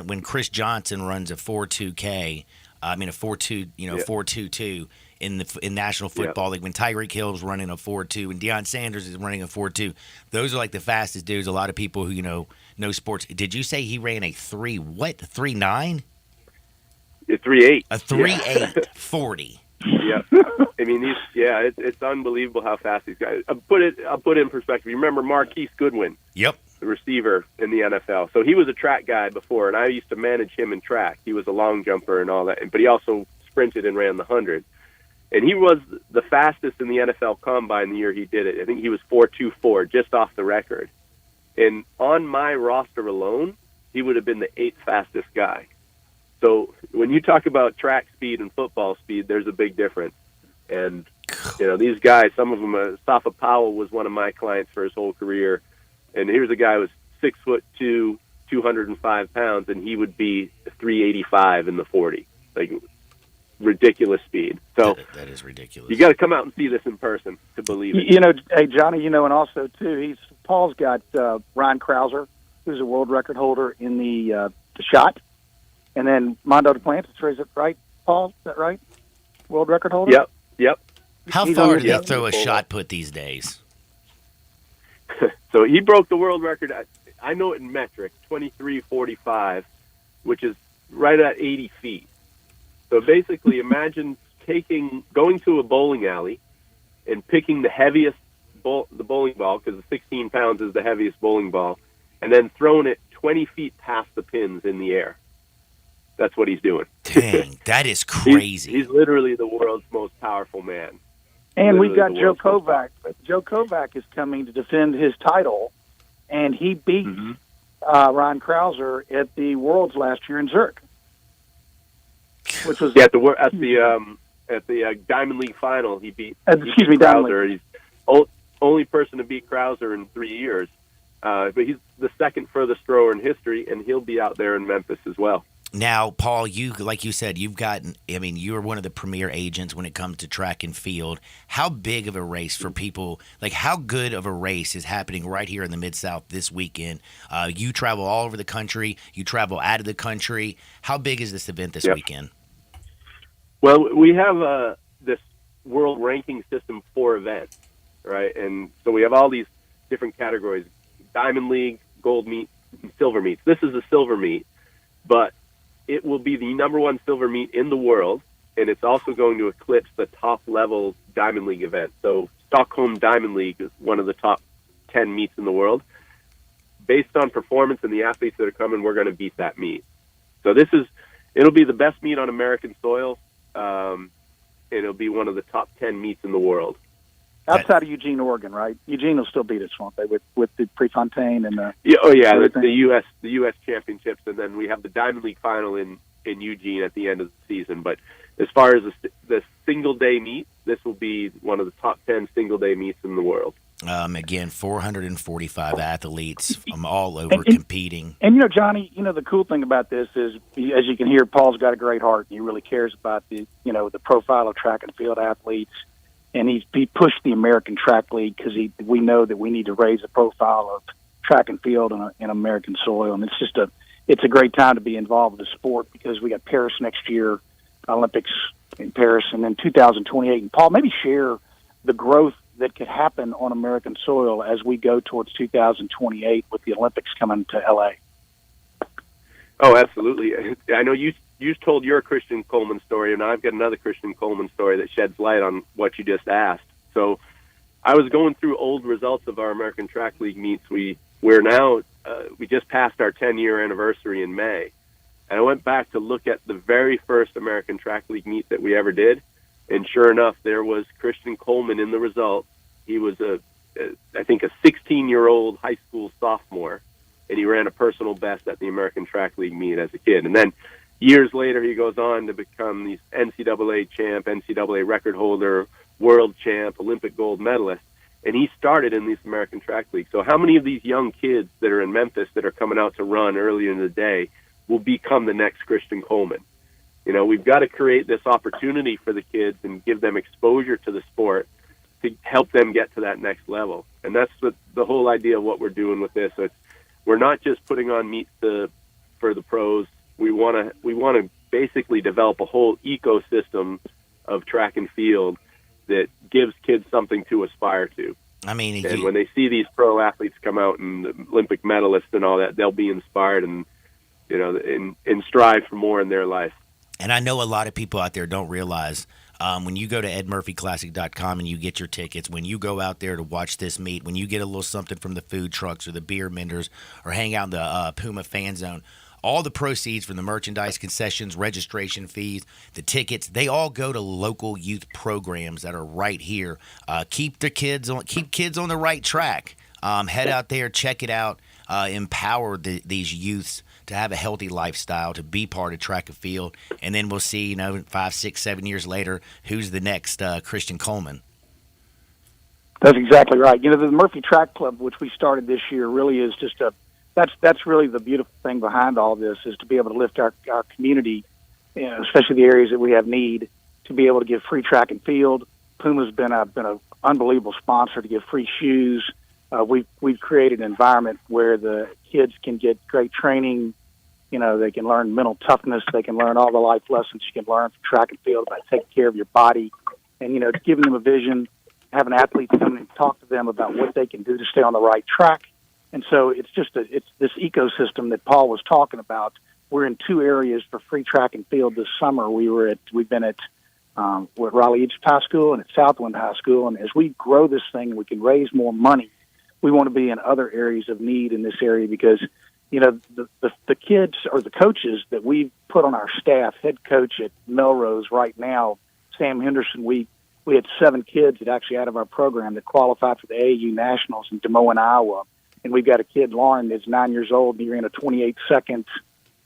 when Chris Johnson runs a 4.2K, a 4.2, 4.22. In National Football League, when Tyreek Hill's running a 4.2 and Deion Sanders is running a 4.2, those are like the fastest dudes. A lot of people who know sports. Did you say he ran a 3.9? A 3.8. A 3.8 40. Yeah, I mean it's unbelievable how fast these guys. I'll put it in perspective. You remember Marquise Goodwin? Yep. The receiver in the NFL. So he was a track guy before, and I used to manage him in track. He was a long jumper and all that, but he also sprinted and ran the 100. And he was the fastest in the NFL Combine the year he did it. I think he was 4.24, just off the record. And on my roster alone, he would have been the 8th fastest guy. So when you talk about track speed and football speed, there's a big difference. And, these guys, some of them, Safa Powell was one of my clients for his whole career. And here's a guy who was 6'2", 205 pounds, and he would be 385 in the 40. Like, ridiculous speed. So that is ridiculous. You got to come out and see this in person to believe it. Hey, Johnny, and also, too, Paul's got Ryan Krauser, who's a world record holder in the shot. And then Mondo Duplantis, is it right, Paul? Is that right? World record holder? Yep. How far do they throw a shot put these days? So he broke the world record, I know it in metric, 23.45, which is right at 80 feet. So basically, imagine going to a bowling alley and picking the heaviest the bowling ball, because the 16 pounds is the heaviest bowling ball, and then throwing it 20 feet past the pins in the air. That's what he's doing. Dang, that is crazy. He's literally the world's most powerful man. And we've got Joe Kovac. Joe Kovac is coming to defend his title, and he beat Ryan Krauser at the Worlds last year in Zurich, which was at the Diamond League final. He beat Krauser. He's only person to beat Krauser in 3 years, but he's the second furthest thrower in history, and he'll be out there in Memphis as well. Now, Paul, like you said, you're one of the premier agents when it comes to track and field. How big of a race for people, how good of a race is happening right here in the Mid-South this weekend? You travel all over the country. You travel out of the country. How big is this event this weekend? Well, we have this world ranking system for events, right? And so we have all these different categories: Diamond League, Gold Meet, and Silver Meets. This is a Silver Meet, but it will be the number one silver meet in the world, and it's also going to eclipse the top-level Diamond League event. So Stockholm Diamond League is one of the top 10 meets in the world. Based on performance and the athletes that are coming, we're going to beat that meet. So it'll be the best meet on American soil, and it'll be one of the top 10 meets in the world. Outside of Eugene, Oregon, right? Eugene will still beat us, won't they, with the Prefontaine and the the U.S. championships, and then we have the Diamond League final in Eugene at the end of the season. But as far as the single day meet, this will be one of the top 10 single day meets in the world. Again, 445 athletes from all over competing. And Johnny, the cool thing about this is, as you can hear, Paul's got a great heart, and he really cares about the profile of track and field athletes. And he pushed the American Track League because we know that we need to raise the profile of track and field in American soil. And it's a great time to be involved with the sport, because we got Paris next year, Olympics in Paris, and then 2028. And Paul, maybe share the growth that could happen on American soil as we go towards 2028 with the Olympics coming to L.A. Oh, absolutely. I know you told your Christian Coleman story, and I've got another Christian Coleman story that sheds light on what you just asked. So I was going through old results of our American Track League meets. We just passed our 10-year anniversary in May. And I went back to look at the very first American Track League meet that we ever did. And sure enough, there was Christian Coleman in the results. He was I think a 16-year-old high school sophomore, and he ran a personal best at the American Track League meet as a kid. And then years later, he goes on to become the NCAA champ, NCAA record holder, world champ, Olympic gold medalist, and he started in this American Track League. So how many of these young kids that are in Memphis that are coming out to run earlier in the day will become the next Christian Coleman? We've got to create this opportunity for the kids and give them exposure to the sport to help them get to that next level. And that's the whole idea of what we're doing with this. So we're not just putting on meets for the pros. We want to basically develop a whole ecosystem of track and field that gives kids something to aspire to. And when they see these pro athletes come out and the Olympic medalists and all that, they'll be inspired and and strive for more in their life. And I know a lot of people out there don't realize when you go to edmurphyclassic.com and you get your tickets, when you go out there to watch this meet, when you get a little something from the food trucks or the beer vendors or hang out in the Puma fan zone, all the proceeds from the merchandise, concessions, registration fees, the tickets, they all go to local youth programs that are right here. Keep kids on the right track. Head out there, check it out, empower these youths to have a healthy lifestyle, to be part of track and field, and then we'll see, 5, 6, 7 years later, who's the next Christian Coleman. That's exactly right. The Murphy Track Club, which we started this year, really is just that's really the beautiful thing behind all this, is to be able to lift our community, especially the areas that we have need, to be able to give free track and field. Puma's been an unbelievable sponsor to give free shoes. We've created an environment where the kids can get great training. They can learn mental toughness. They can learn all the life lessons you can learn from track and field about taking care of your body, and giving them a vision, having athletes come in and talk to them about what they can do to stay on the right track. And so it's this ecosystem that Paul was talking about. We're in 2 areas for free track and field this summer. We've been at Raleigh Egypt High School and at Southwind High School, and as we grow this thing and we can raise more money, we want to be in other areas of need in this area, because the kids or the coaches that we've put on our staff, head coach at Melrose right now, Sam Henderson, we had 7 kids that actually out of our program that qualified for the AAU Nationals in Des Moines, Iowa. And we've got a kid, Lauren, that's 9 years old, and he ran a 28-second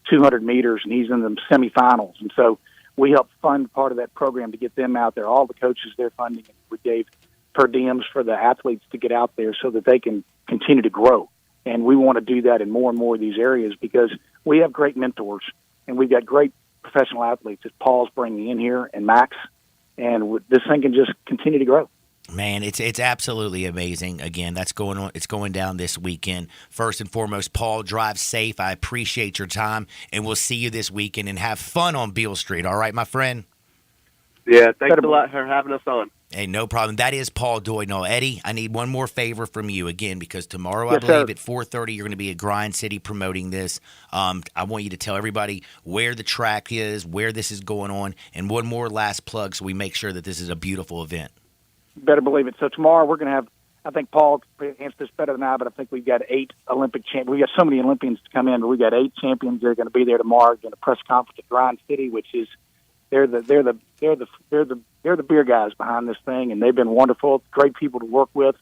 200 meters, and he's in the semifinals. And so we helped fund part of that program to get them out there. All the coaches they're funding, we gave per diems for the athletes to get out there so that they can continue to grow. And we want to do that in more and more of these areas, because we have great mentors, and we've got great professional athletes that Paul's bringing in here, and Max, and this thing can just continue to grow. Man, it's absolutely amazing. Again, that's going on. It's going down this weekend. First and foremost, Paul, drive safe. I appreciate your time, and we'll see you this weekend, and have fun on Beale Street. All right, my friend? Yeah, thanks a lot for having us on. Hey, no problem. That is Paul Doydnall. Eddie, I need one more favor from you again, because tomorrow, I believe, at 4:30, you're going to be at Grind City promoting this. I want you to tell everybody where the track is, where this is going on, and one more last plug so we make sure that this is a beautiful event. Better believe it. So tomorrow we're going to have, I think Paul can answer this better than I, but I think we've got 8 Olympic champions. We've got so many Olympians to come in, but we've got 8 champions that are going to be there tomorrow in a press conference at Grind City, which is they're the beer guys behind this thing, and they've been wonderful, great people to work with.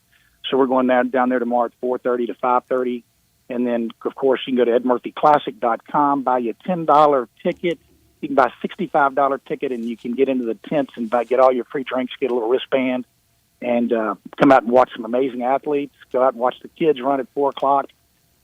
So we're going down there tomorrow at 4:30 to 5:30, and then of course you can go to edmurphyclassic.com, buy you a $10 ticket. You can buy a $65 ticket, and you can get into the tents and get all your free drinks, get a little wristband, and come out and watch some amazing athletes. Go out and watch the kids run at 4 o'clock,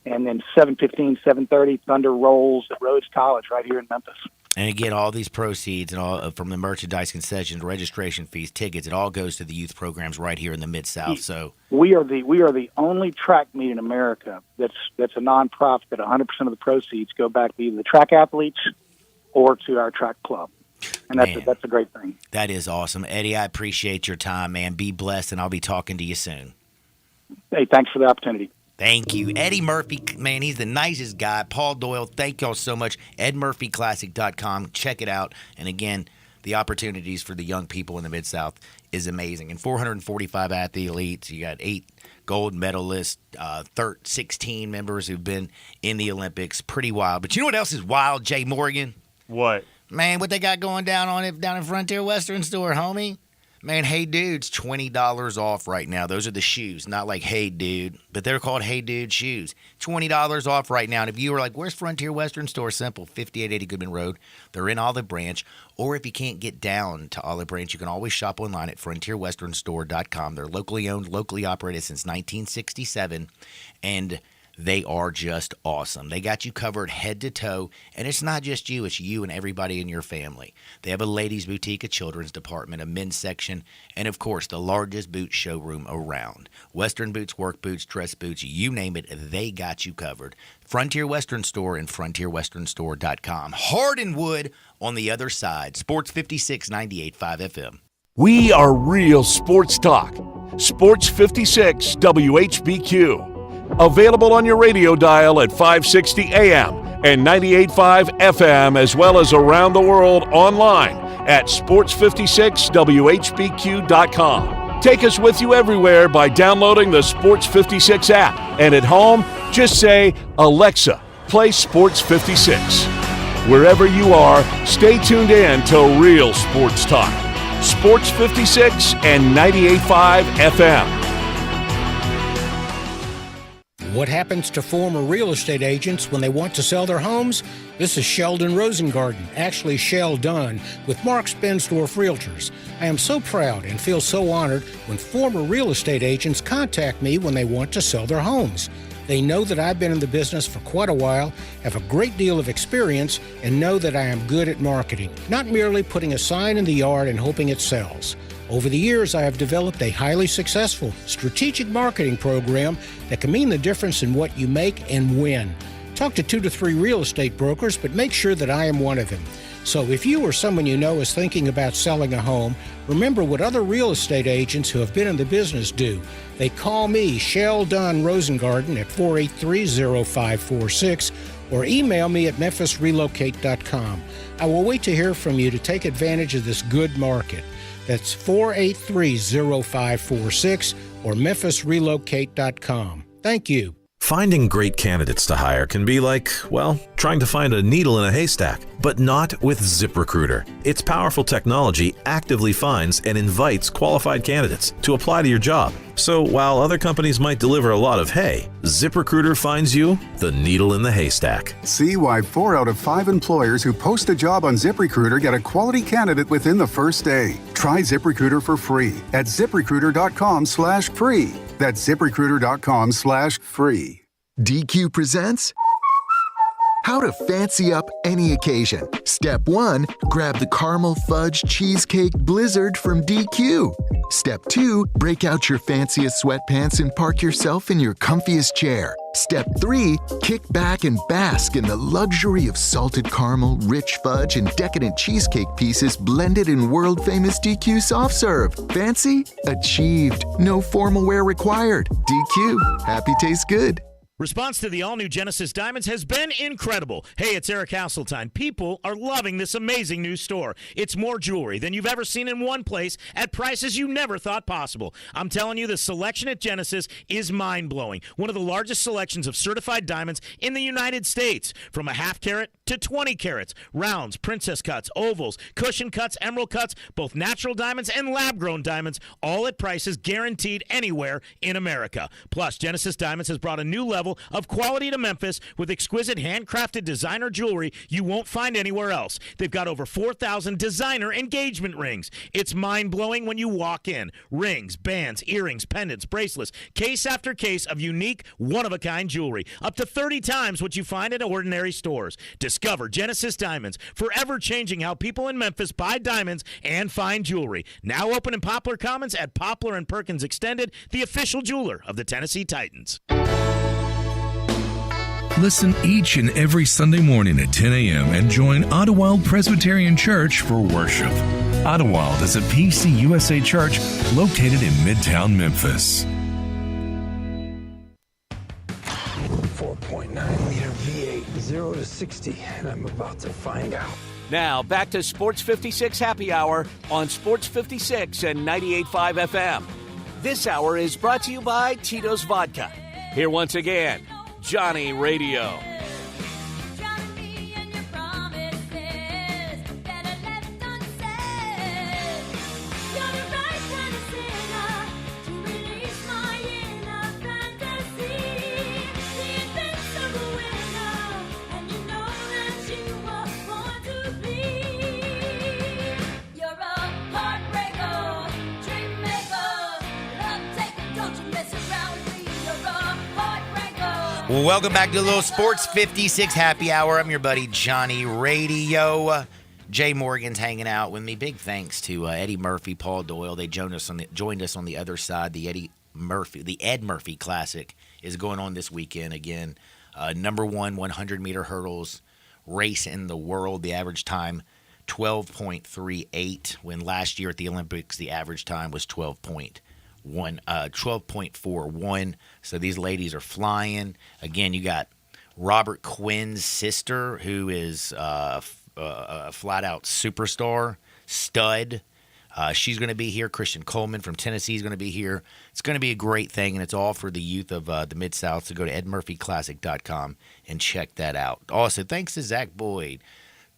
and then 7:15, 7:30, Thunder rolls at Rhodes College right here in Memphis. And again, all these proceeds and all from the merchandise concessions, registration fees, tickets, it all goes to the youth programs right here in the Mid-South. So we are the only track meet in America that's a nonprofit that 100% of the proceeds go back to either the track athletes or to our track club. And that's a great thing. That is awesome. Eddie, I appreciate your time, man. Be blessed, and I'll be talking to you soon. Hey, thanks for the opportunity. Thank you. Eddie Murphy, man, he's the nicest guy. Paul Doyle, thank y'all so much. EdMurphyClassic.com. Check it out. And again, the opportunities for the young people in the Mid-South is amazing. And 445 athletes. You got 8 gold medalists, 16 members who've been in the Olympics. Pretty wild. But you know what else is wild, Jay Morgan? What? Man, what they got going down in Frontier Western Store, homie? Man, Hey Dude's $20 off right now. Those are the shoes, not like Hey Dude, but they're called Hey Dude shoes. $20 off right now. And if you were like, where's Frontier Western Store? Simple, 5880 Goodman Road. They're in Olive Branch. Or if you can't get down to Olive Branch, you can always shop online at frontierwesternstore.com. They're locally owned, locally operated since 1967, and they are just awesome. They got you covered head to toe, and it's not just you, it's you and everybody in your family. They have a ladies' boutique, a children's department, a men's section, and of course, the largest boot showroom around. Western boots, work boots, dress boots, you name it, they got you covered. Frontier Western Store and frontierwesternstore.com. Hardwood on the other side. Sports 56, 98.5 FM. We are real sports talk. Sports 56 WHBQ. Available on your radio dial at 560 AM and 98.5 FM, as well as around the world online at sports56whbq.com. Take us with you everywhere by downloading the Sports 56 app. And at home, just say, Alexa, play Sports 56. Wherever you are, stay tuned in to Real Sports Talk. Sports 56 and 98.5 FM. What happens to former real estate agents when they want to sell their homes? This is Sheldon Rosengarten, actually Shell Dunn, with Mark Spensdorf Realtors. I am so proud and feel so honored when former real estate agents contact me when they want to sell their homes. They know that I've been in the business for quite a while, have a great deal of experience, and know that I am good at marketing, not merely putting a sign in the yard and hoping it sells. Over the years, I have developed a highly successful strategic marketing program that can mean the difference in what you make and when. Talk to 2 to 3 real estate brokers, but make sure that I am one of them. So if you or someone you know is thinking about selling a home, remember what other real estate agents who have been in the business do. They call me, Shell Dunn Rosengarten, at 483-0546, or email me at memphisrelocate.com. I will wait to hear from you to take advantage of this good market. That's 483-0546 or memphisrelocate.com. Thank you. Finding great candidates to hire can be like, well, trying to find a needle in a haystack, but not with ZipRecruiter. Its powerful technology actively finds and invites qualified candidates to apply to your job. So while other companies might deliver a lot of hay, ZipRecruiter finds you the needle in the haystack. See why 4 out of 5 employers who post a job on ZipRecruiter get a quality candidate within the first day. Try ZipRecruiter for free at ZipRecruiter.com/free. That's ZipRecruiter.com/free. DQ presents How to Fancy Up Any Occasion. Step 1, grab the caramel fudge cheesecake blizzard from DQ. Step 2, break out your fanciest sweatpants and park yourself in your comfiest chair. Step 3, kick back and bask in the luxury of salted caramel, rich fudge, and decadent cheesecake pieces blended in world-famous DQ soft serve. Fancy? Achieved. No formal wear required. DQ. Happy tastes good. Response to the all-new Genesis Diamonds has been incredible. Hey, it's Eric Hasseltine. People are loving this amazing new store. It's more jewelry than you've ever seen in one place at prices you never thought possible. I'm telling you, the selection at Genesis is mind-blowing. One of the largest selections of certified diamonds in the United States. From a half carat to 20 carats. Rounds, princess cuts, ovals, cushion cuts, emerald cuts, both natural diamonds and lab-grown diamonds, all at prices guaranteed anywhere in America. Plus, Genesis Diamonds has brought a new level of quality to Memphis with exquisite handcrafted designer jewelry you won't find anywhere else. They've got over 4,000 designer engagement rings. It's mind-blowing when you walk in. Rings, bands, earrings, pendants, bracelets, case after case of unique, one-of-a-kind jewelry. Up to 30 times what you find at ordinary stores. Discover Genesis Diamonds, forever changing how people in Memphis buy diamonds and find jewelry. Now open in Poplar Commons at Poplar and Perkins Extended, the official jeweler of the Tennessee Titans. Listen each and every Sunday morning at 10 a.m. and join Ottawild Presbyterian Church for worship. Ottawild is a PCUSA church located in Midtown Memphis. 4.9-liter V8, 0 to 60, and I'm about to find out. Now, back to Sports 56 Happy Hour on Sports 56 and 98.5 FM. This hour is brought to you by Tito's Vodka. Here once again, Johnny Radio. Well, welcome back to the little Sports 56 Happy Hour. I'm your buddy Johnny Radio. Jay Morgan's hanging out with me. Big thanks to Eddie Murphy, Paul Doyle. They joined us on the other side. The Ed Murphy Classic is going on this weekend again. Number 1 100-meter hurdles race in the world. The average time 12.38. When last year at the Olympics the average time was 12.41. So these ladies are flying. Again, you got Robert Quinn's sister, who is a flat-out superstar, stud. She's going to be here. Christian Coleman from Tennessee is going to be here. It's going to be a great thing, and it's all for the youth of the Mid-South. So go to edmurphyclassic.com and check that out. Also, thanks to Zach Boyd,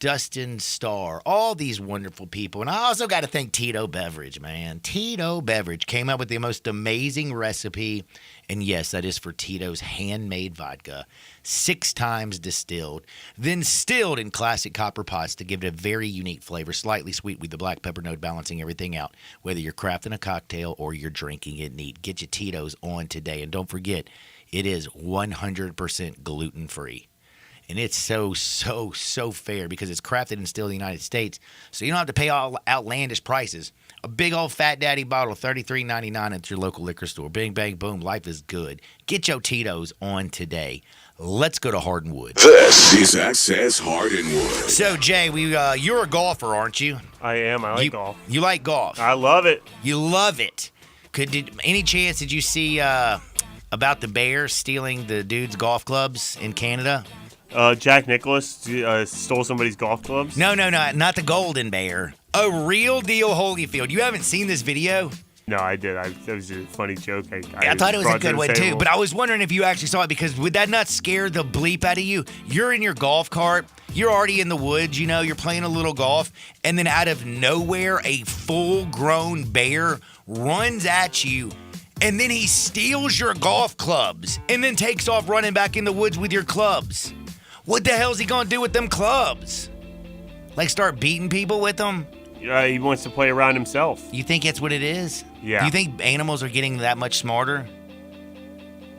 Dustin Starr, all these wonderful people. And I also got to thank Tito Beverage, man. Tito Beverage came up with the most amazing recipe. And yes, that is for Tito's handmade vodka, 6 times distilled, then stilled in classic copper pots to give it a very unique flavor, slightly sweet with the black pepper note balancing everything out. Whether you're crafting a cocktail or you're drinking it neat, get your Tito's on today. And don't forget, it is 100% gluten-free. And it's so fair because it's crafted and distilled in the United States, so you don't have to pay all outlandish prices. A big old Fat Daddy bottle, $33.99 at your local liquor store. Bing, bang, boom, life is good. Get your Tito's on today. Let's go to Hardwood. This is Access Hardwood. So, Jay, you're a golfer, aren't you? I am. I like golf. You like golf? I love it. You love it. Any chance did you see about the Bears stealing the dude's golf clubs in Canada? Jack Nicklaus stole somebody's golf clubs? No, not the Golden Bear. A real deal Holyfield. You haven't seen this video? No, I did. That was a funny joke. I thought it was a good one, too. But I was wondering if you actually saw it, because would that not scare the bleep out of you? You're in your golf cart. You're already in the woods. You're playing a little golf. And then out of nowhere, a full-grown bear runs at you. And then he steals your golf clubs and then takes off running back in the woods with your clubs. What the hell is he going to do with them clubs? Like start beating people with them? He wants to play around himself. You think that's what it is? Yeah. Do you think animals are getting that much smarter?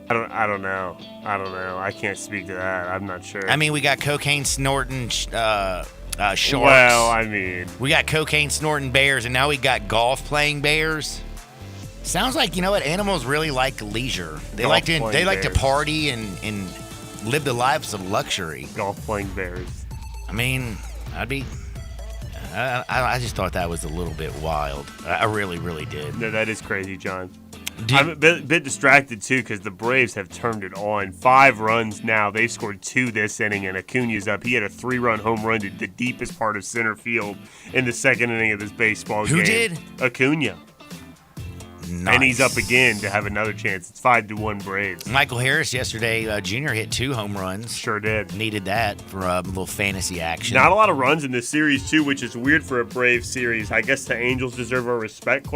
I don't know. I can't speak to that. I'm not sure. I mean, we got cocaine snorting sharks. Well, I mean. We got cocaine snorting bears, and now we got golf playing bears. Sounds like, animals really like leisure. They like to party and live the lives of luxury. Golf playing bears. I mean, I just thought that was a little bit wild. I really, really did. No, that is crazy, John. I'm a bit distracted, too, because the Braves have turned it on. 5 runs now. They've scored 2 this inning, and Acuna's up. He had a 3-run home run to the deepest part of center field in the second inning of this baseball game. Who did? Acuna. Nice. And he's up again to have another chance. It's 5-1 Braves. Michael Harris yesterday, Jr. hit 2 home runs. Sure did. Needed that for a little fantasy action. Not a lot of runs in this series, too, which is weird for a Braves series. I guess the Angels deserve our respect, ?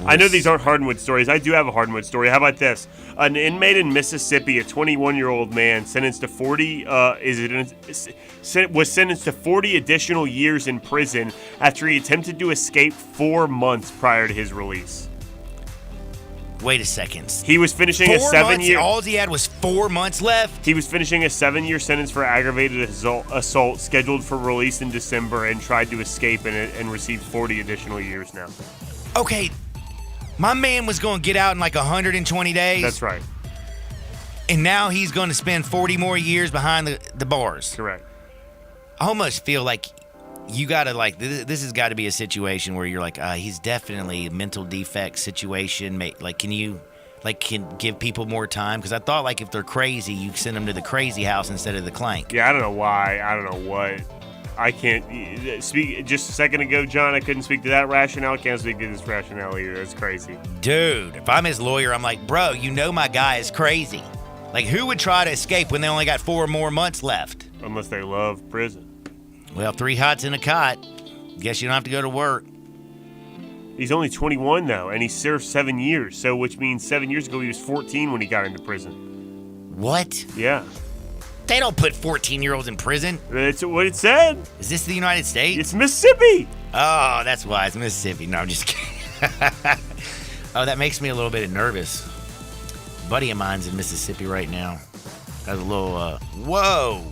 I know these aren't Hardwood stories. I do have a Hardwood story. How about this? An inmate in Mississippi, a 21-year-old man, sentenced to 40 was sentenced to 40 additional years in prison after he attempted to escape 4 months prior to his release. Wait a second. He was finishing a 7-year. All he had was 4 months left. He was finishing a 7-year sentence for aggravated assault, scheduled for release in December, and tried to escape and received 40 additional years now. Okay, my man was going to get out in like 120 days. That's right. And now he's going to spend 40 more years behind the bars. Correct. I almost feel like you got to, this has got to be a situation where you're like, he's definitely a mental defect situation. Can give people more time? Because I thought, if they're crazy, you send them to the crazy house instead of the clank. Yeah, I don't know why. I don't know what. I can't speak. Just a second ago, John, I couldn't speak to that rationale. Can't speak to this rationale either. That's crazy. Dude, if I'm his lawyer, I'm like, bro, my guy is crazy. Who would try to escape when they only got 4 more months left? Unless they love prison. Well, 3 hots in a cot. Guess you don't have to go to work. He's only 21, though, and he served 7 years. So, which means 7 years ago, he was 14 when he got into prison. What? Yeah. They don't put 14-year-olds in prison. That's what it said. Is this the United States? It's Mississippi. Oh, that's why. It's Mississippi. No, I'm just kidding. Oh, that makes me a little bit nervous. A buddy of mine's in Mississippi right now. Got a little, whoa.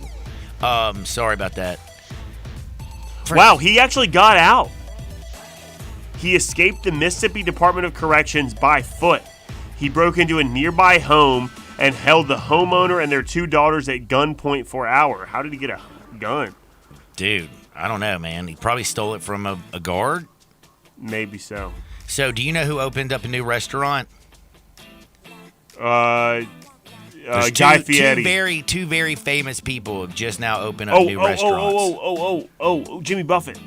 Sorry about that. Wow, he actually got out. He escaped the Mississippi Department of Corrections by foot. He broke into a nearby home and held the homeowner and their 2 daughters at gunpoint for an hour. How did he get a gun? Dude, I don't know, man. He probably stole it from a guard? Maybe so. So, do you know who opened up a new restaurant? Guy Fieri. Two very famous people have just now opened up new restaurants. Jimmy Buffett.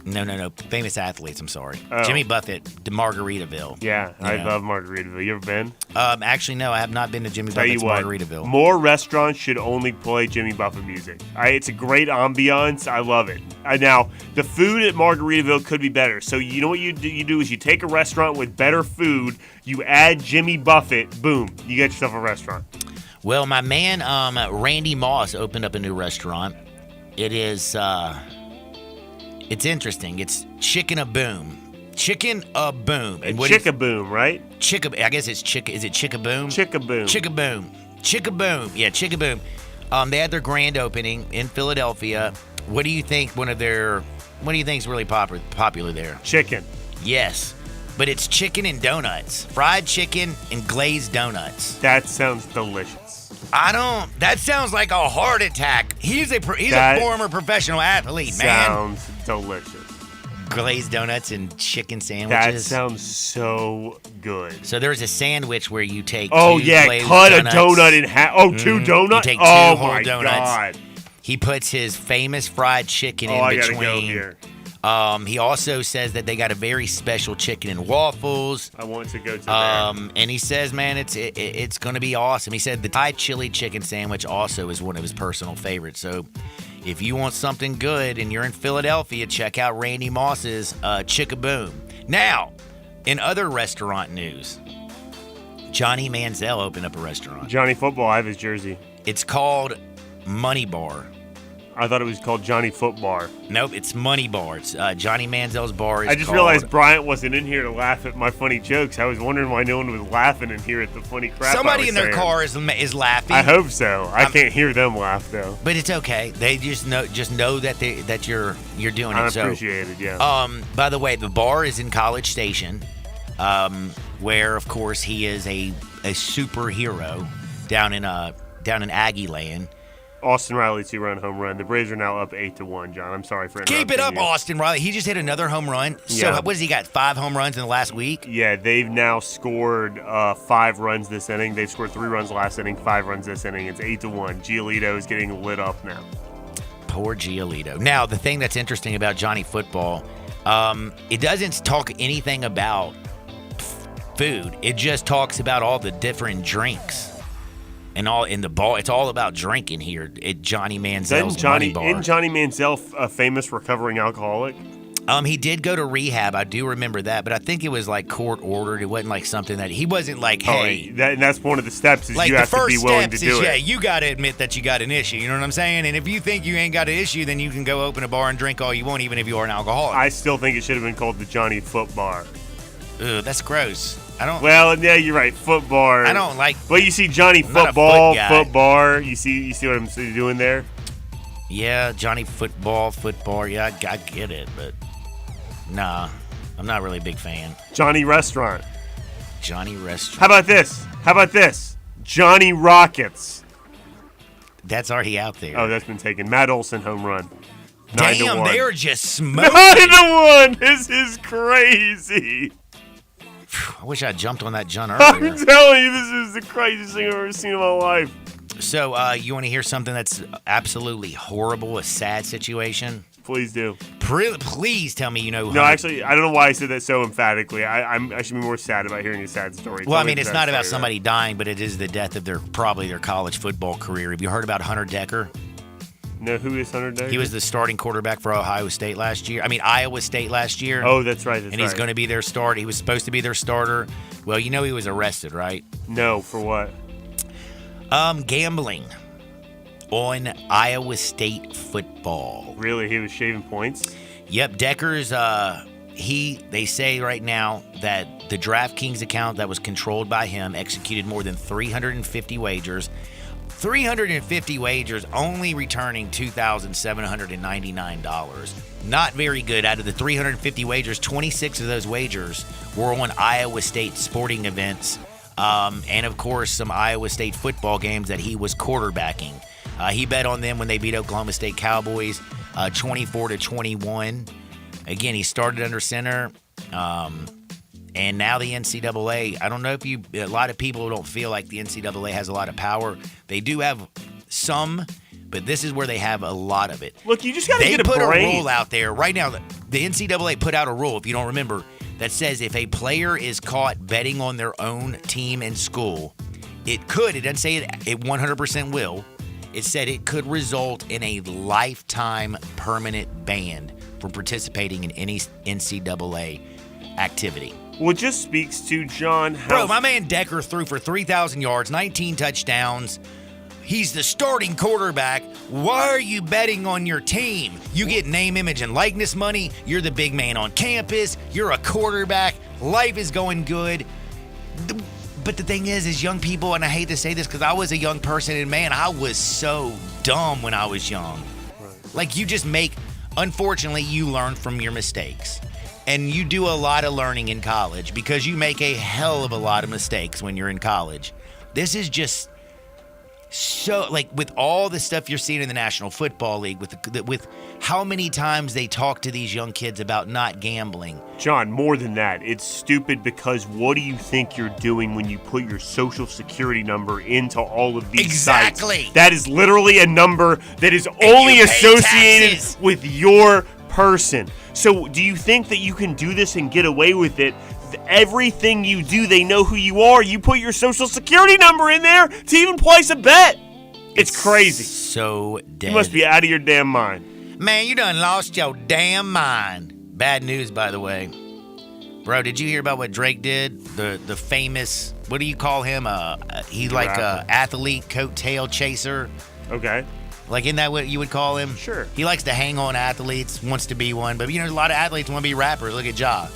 No. Famous athletes, I'm sorry. Oh. Jimmy Buffett to Margaritaville. Yeah, I love Margaritaville. You ever been? Actually, no, I have not been to Jimmy Tell you Buffett's what, Margaritaville. more restaurants should only play Jimmy Buffett music. It's a great ambiance. I love it. Now, the food at Margaritaville could be better. So you know what you do is you take a restaurant with better food, you add Jimmy Buffett, boom, you get yourself a restaurant. Well, my man Randy Moss opened up a new restaurant. It is, it's interesting. It's Chicken-a-Boom. Chicken-a-Boom. And Chick-a-Boom, right? I guess it's Chick. Is it Chick-a-Boom? Chick-a-Boom. Chick-a-Boom. Chick-a-Boom. Yeah, Chick-a-Boom. They had their grand opening in Philadelphia. What do you think? What do you think is really popular there? Chicken. Yes, but it's chicken and donuts, fried chicken and glazed donuts. That sounds delicious. That sounds like a heart attack. He's a former professional athlete, man. Sounds delicious. Glazed donuts and chicken sandwiches. That sounds so good. So there's a sandwich where you take cut donuts. A donut in half. Oh, two donuts? You take two whole donuts. God. He puts his famous fried chicken in between. I gotta go here. He also says that they got a very special chicken and waffles. I want to go to there. And he says, man, it's going to be awesome. He said the Thai chili chicken sandwich also is one of his personal favorites. So if you want something good and you're in Philadelphia, check out Randy Moss's Chick-a-Boom. Now, in other restaurant news, Johnny Manziel opened up a restaurant. Johnny Football, I have his jersey. It's called Money Bar. I thought it was called Johnny Footbar. Nope, it's Money Bar. It's Johnny Manziel's bar. I just realized Bryant wasn't in here to laugh at my funny jokes. I was wondering why no one was laughing in here at the funny crap. Somebody in their car is laughing. I hope so. I can't hear them laugh though. But it's okay. They just know that you're doing it. I appreciate it. Yeah. By the way, the bar is in College Station, where of course he is a superhero down in Aggie Land. Austin Riley 2-run home run. The Braves are now up 8-1. John, I'm sorry for interrupting Keep it up, you. Austin Riley. He just hit another home run. So what has he got? 5 home runs in the last week? Yeah, they've now scored 5 runs this inning. They've scored 3 runs last inning, 5 runs this inning. It's 8-1. Giolito is getting lit up now. Poor Giolito. Now, the thing that's interesting about Johnny Football, it doesn't talk anything about food. It just talks about all the different drinks. And all in the bar, it's all about drinking here at Johnny Manziel's Money Bar. Isn't Johnny Manziel a famous recovering alcoholic? He did go to rehab. I do remember that, but I think it was like court ordered. It wasn't like something that he wasn't like, hey. That's one of the steps is like you have to be willing to do it. Yeah, you got to admit that you got an issue. You know what I'm saying? And if you think you ain't got an issue, then you can go open a bar and drink all you want, even if you are an alcoholic. I still think it should have been called the Johnny Foot Bar. Ugh, that's gross. Well, yeah, you're right. Foot bar. I don't like. Well, you see Johnny Football, foot bar. You see what I'm doing there? Yeah, Johnny Football, foot bar. Yeah, I get it, but nah, I'm not really a big fan. Johnny Restaurant. Johnny Restaurant. How about this? Johnny Rockets. That's already out there. Oh, that's been taken. Matt Olson home run. Damn, they are just smoking. 9-1. This is crazy. I wish I jumped on that John earlier. I'm telling you, this is the craziest thing I've ever seen in my life. So, you want to hear something that's absolutely horrible, a sad situation? Please do. Please tell me you know. No, actually, I don't know why I said that so emphatically. I should be more sad about hearing a sad story. Well, I mean, it's not about somebody dying, but it is the death of probably their college football career. Have you heard about Hunter Decker? No, who is Hunter Decker? He was the starting quarterback for Iowa State last year. Oh, that's right. And he's going to be their starter. He was supposed to be their starter. Well, you know he was arrested, right? No, for what? Gambling on Iowa State football. Really? He was shaving points? Yep. Decker's, they say right now that the DraftKings account that was controlled by him executed more than 350 wagers. 350 wagers, only returning $2,799. Not very good. Out of the 350 wagers, 26 of those wagers were on Iowa State sporting events, and of course some Iowa State football games that he was quarterbacking. He bet on them when they beat Oklahoma State Cowboys 24-21. Again, he started under center. And now the NCAA, I don't know if a lot of people don't feel like the NCAA has a lot of power. They do have some, but this is where they have a lot of it. Look, you just got to get a brain. They put a brain. rule out there right now. The NCAA put out a rule, if you don't remember, that says if a player is caught betting on their own team in school, it doesn't say it 100% will. It said it could result in a lifetime permanent ban from participating in any NCAA activity. Well, it just speaks to, John, how... Bro, my man Decker threw for 3,000 yards, 19 touchdowns. He's the starting quarterback. Why are you betting on your team? You get name, image, and likeness money. You're the big man on campus. You're a quarterback. Life is going good. But the thing is young people, and I hate to say this because I was a young person, and man, I was so dumb when I was young. Right. Like, unfortunately, you learn from your mistakes. And you do a lot of learning in college because you make a hell of a lot of mistakes when you're in college. This is just so, like, with all the stuff you're seeing in the National Football League, with how many times they talk to these young kids about not gambling. John, more than that, it's stupid because what do you think you're doing when you put your social security number into all of these sites? Exactly. That is literally a number that is only associated with your person. So do you think that you can do this and get away with it? Everything you do, they know who you are. You put your social security number in there to even place a bet. It's crazy. So dead. You must be out of your damn mind. Man, you done lost your damn mind. Bad news, by the way. Bro, did you hear about what Drake did? The famous, what do you call him? He's like a athlete coattail chaser. Okay. Like, isn't that what you would call him? Sure. He likes to hang on wants to be one. But, a lot of athletes want to be rappers. Look at Ja.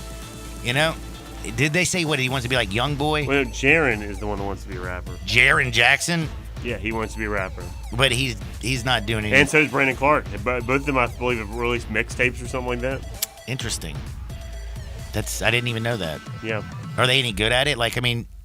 Did they say what he wants to be, like Young Boy? Well, Jaren is the one that wants to be a rapper. Jaren Jackson? Yeah, he wants to be a rapper. But he's not doing anything. And so is Brandon Clark. Both of them, I believe, have released mixtapes or something like that. Interesting. I didn't even know that. Yeah. Are they any good at it? Like,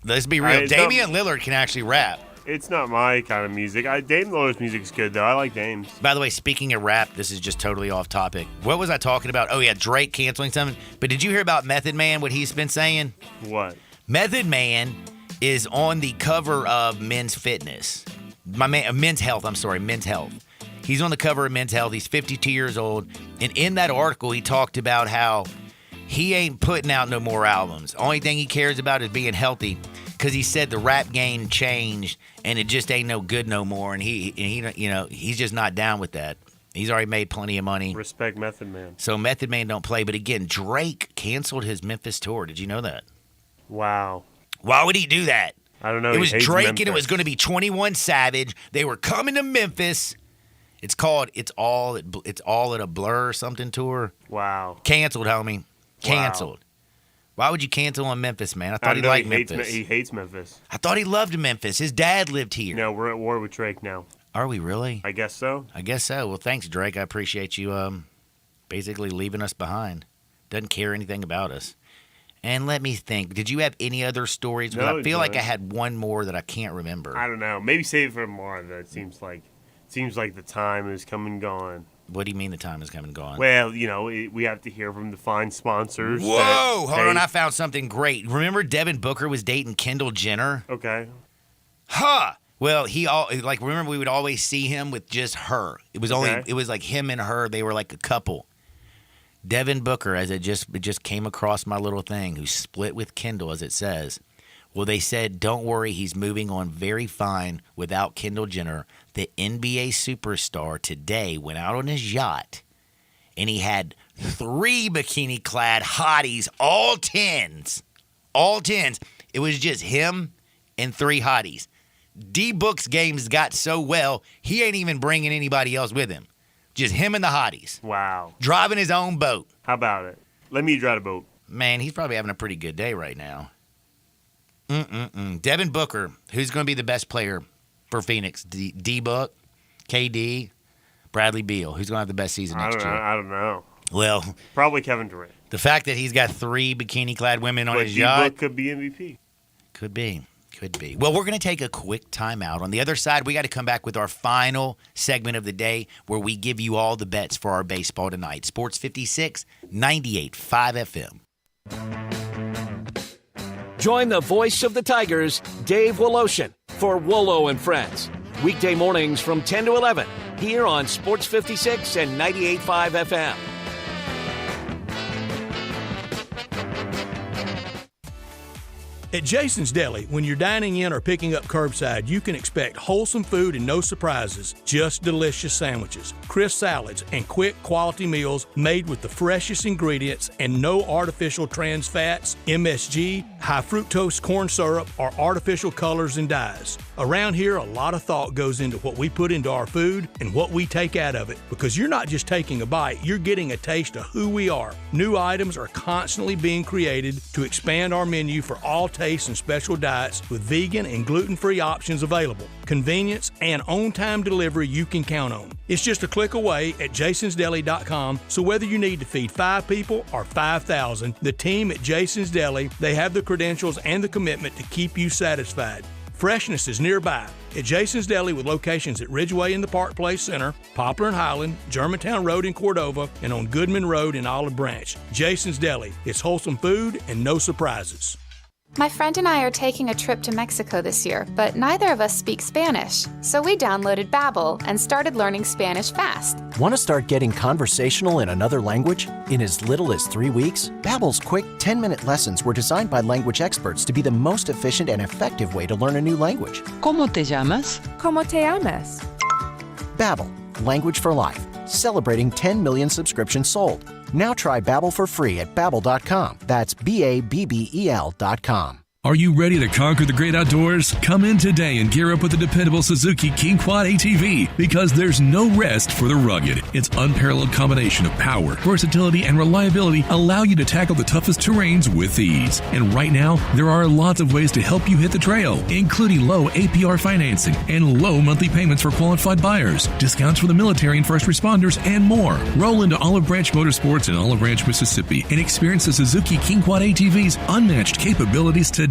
let's be real. Damian Lillard can actually rap. It's not my kind of music. Dame Lillard's music is good, though. I like Dame's. By the way, speaking of rap, this is just totally off topic. What was I talking about? Oh, yeah, Drake canceling something. But did you hear about Method Man, what he's been saying? What? Method Man is on the cover of Men's Fitness. Men's Health. He's on the cover of Men's Health. He's 52 years old. And in that article, he talked about how he ain't putting out no more albums. Only thing he cares about is being healthy. Because he said the rap game changed and it just ain't no good no more, and he's just not down with that. He's already made plenty of money. Respect Method Man. So Method Man don't play. But again, Drake canceled his Memphis tour. Did you know that? Wow. Why would he do that? I don't know. It was Drake Memphis. And it was going to be 21 Savage. They were coming to Memphis. It's called It's All at a Blur or something tour. Wow. Canceled, homie. Canceled. Wow. Why would you cancel on Memphis, man? I thought he liked Memphis. He hates Memphis. I thought he loved Memphis. His dad lived here. No, we're at war with Drake now. Are we really? I guess so. Well, thanks, Drake. I appreciate you basically leaving us behind. Doesn't care anything about us. And let me think. Did you have any other stories? No, I feel like I had one more that I can't remember. I don't know. Maybe save it for tomorrow. That seems like the time is come and gone. What do you mean the time is come and gone? Well, we have to hear from the fine sponsors. Whoa! Hold on, I found something great. Remember Devin Booker was dating Kendall Jenner? Okay. Huh! Well, remember we would always see him with just her. It was it was like him and her. They were like a couple. Devin Booker, as it just came across my little thing, who split with Kendall, as it says. Well, they said, don't worry, he's moving on very fine without Kendall Jenner. The NBA superstar today went out on his yacht, and he had 3 bikini-clad hotties, all 10s. All 10s. It was just him and 3 hotties. D-Book's games got so well, he ain't even bringing anybody else with him. Just him and the hotties. Wow. Driving his own boat. How about it? Let me drive a boat. Man, he's probably having a pretty good day right now. Devin Booker, who's going to be the best player for Phoenix? D-Book, KD, Bradley Beal. Who's going to have the best season next year? I don't know. Well, probably Kevin Durant. The fact that he's got 3 bikini-clad women on his yacht. D-Book could be MVP. Could be. Well, we're going to take a quick timeout. On the other side, we got to come back with our final segment of the day where we give you all the bets for our baseball tonight. Sports 56, 98.5 FM. Join the voice of the Tigers, Dave Woloshin, for Wolo and Friends. Weekday mornings from 10 to 11 here on Sports 56 and 98.5 FM. At Jason's Deli, when you're dining in or picking up curbside, you can expect wholesome food and no surprises, just delicious sandwiches, crisp salads, and quick quality meals made with the freshest ingredients and no artificial trans fats, MSG, high fructose corn syrup, or artificial colors and dyes. Around here, a lot of thought goes into what we put into our food and what we take out of it, because you're not just taking a bite, you're getting a taste of who we are. New items are constantly being created to expand our menu for all tastes and special diets with vegan and gluten-free options available. Convenience and on-time delivery you can count on. It's just a click away at jasonsdeli.com, so whether you need to feed 5 people or 5,000, the team at Jason's Deli, they have the credentials and the commitment to keep you satisfied. Freshness is nearby at Jason's Deli with locations at Ridgeway in the Park Place Center, Poplar and Highland, Germantown Road in Cordova, and on Goodman Road in Olive Branch. Jason's Deli. It's wholesome food and no surprises. My friend and I are taking a trip to Mexico this year, but neither of us speak Spanish. So we downloaded Babbel and started learning Spanish fast. Want to start getting conversational in another language? In as little as 3 weeks, Babbel's quick 10-minute lessons were designed by language experts to be the most efficient and effective way to learn a new language. ¿Cómo te llamas? ¿Cómo te llamas? Babbel, language for life. Celebrating 10 million subscriptions sold. Now try Babbel for free at Babbel.com. That's Babbel.com. Are you ready to conquer the great outdoors? Come in today and gear up with the dependable Suzuki King Quad ATV, because there's no rest for the rugged. Its unparalleled combination of power, versatility, and reliability allow you to tackle the toughest terrains with ease. And right now, there are lots of ways to help you hit the trail, including low APR financing and low monthly payments for qualified buyers, discounts for the military and first responders, and more. Roll into Olive Branch Motorsports in Olive Branch, Mississippi, and experience the Suzuki King Quad ATV's unmatched capabilities today.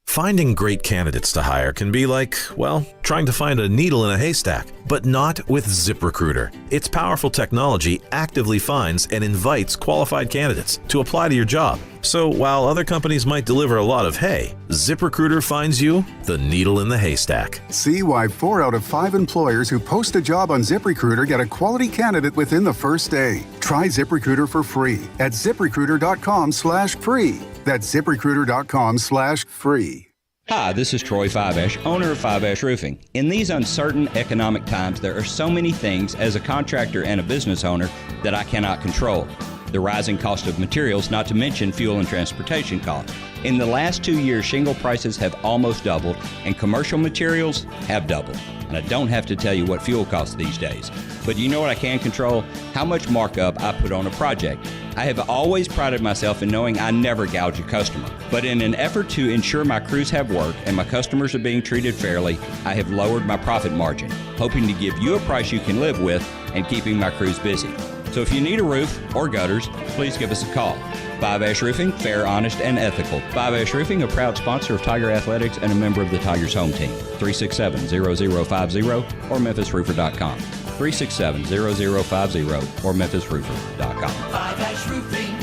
Finding great candidates to hire can be like, well, trying to find a needle in a haystack, but not with ZipRecruiter. Its powerful technology actively finds and invites qualified candidates to apply to your job. So while other companies might deliver a lot of hay, ZipRecruiter finds you the needle in the haystack. See why 4 out of 5 employers who post a job on ZipRecruiter get a quality candidate within the first day. Try ZipRecruiter for free at ZipRecruiter.com/free. That's ZipRecruiter.com/free. Hi, this is Troy Fiveash, owner of Fiveash Roofing. In these uncertain economic times, there are so many things as a contractor and a business owner that I cannot control. The rising cost of materials, not to mention fuel and transportation costs. In the last 2 years, shingle prices have almost doubled and commercial materials have doubled. And I don't have to tell you what fuel costs these days. But you know what I can control? How much markup I put on a project. I have always prided myself in knowing I never gouge a customer. But in an effort to ensure my crews have work and my customers are being treated fairly, I have lowered my profit margin, hoping to give you a price you can live with and keeping my crews busy. So if you need a roof or gutters, please give us a call. Fiveash Roofing, fair, honest, and ethical. Fiveash Roofing, a proud sponsor of Tiger Athletics and a member of the Tigers home team. 367-0050 or memphisroofer.com. 367-0050 or memphisroofer.com. Fiveash Roofing,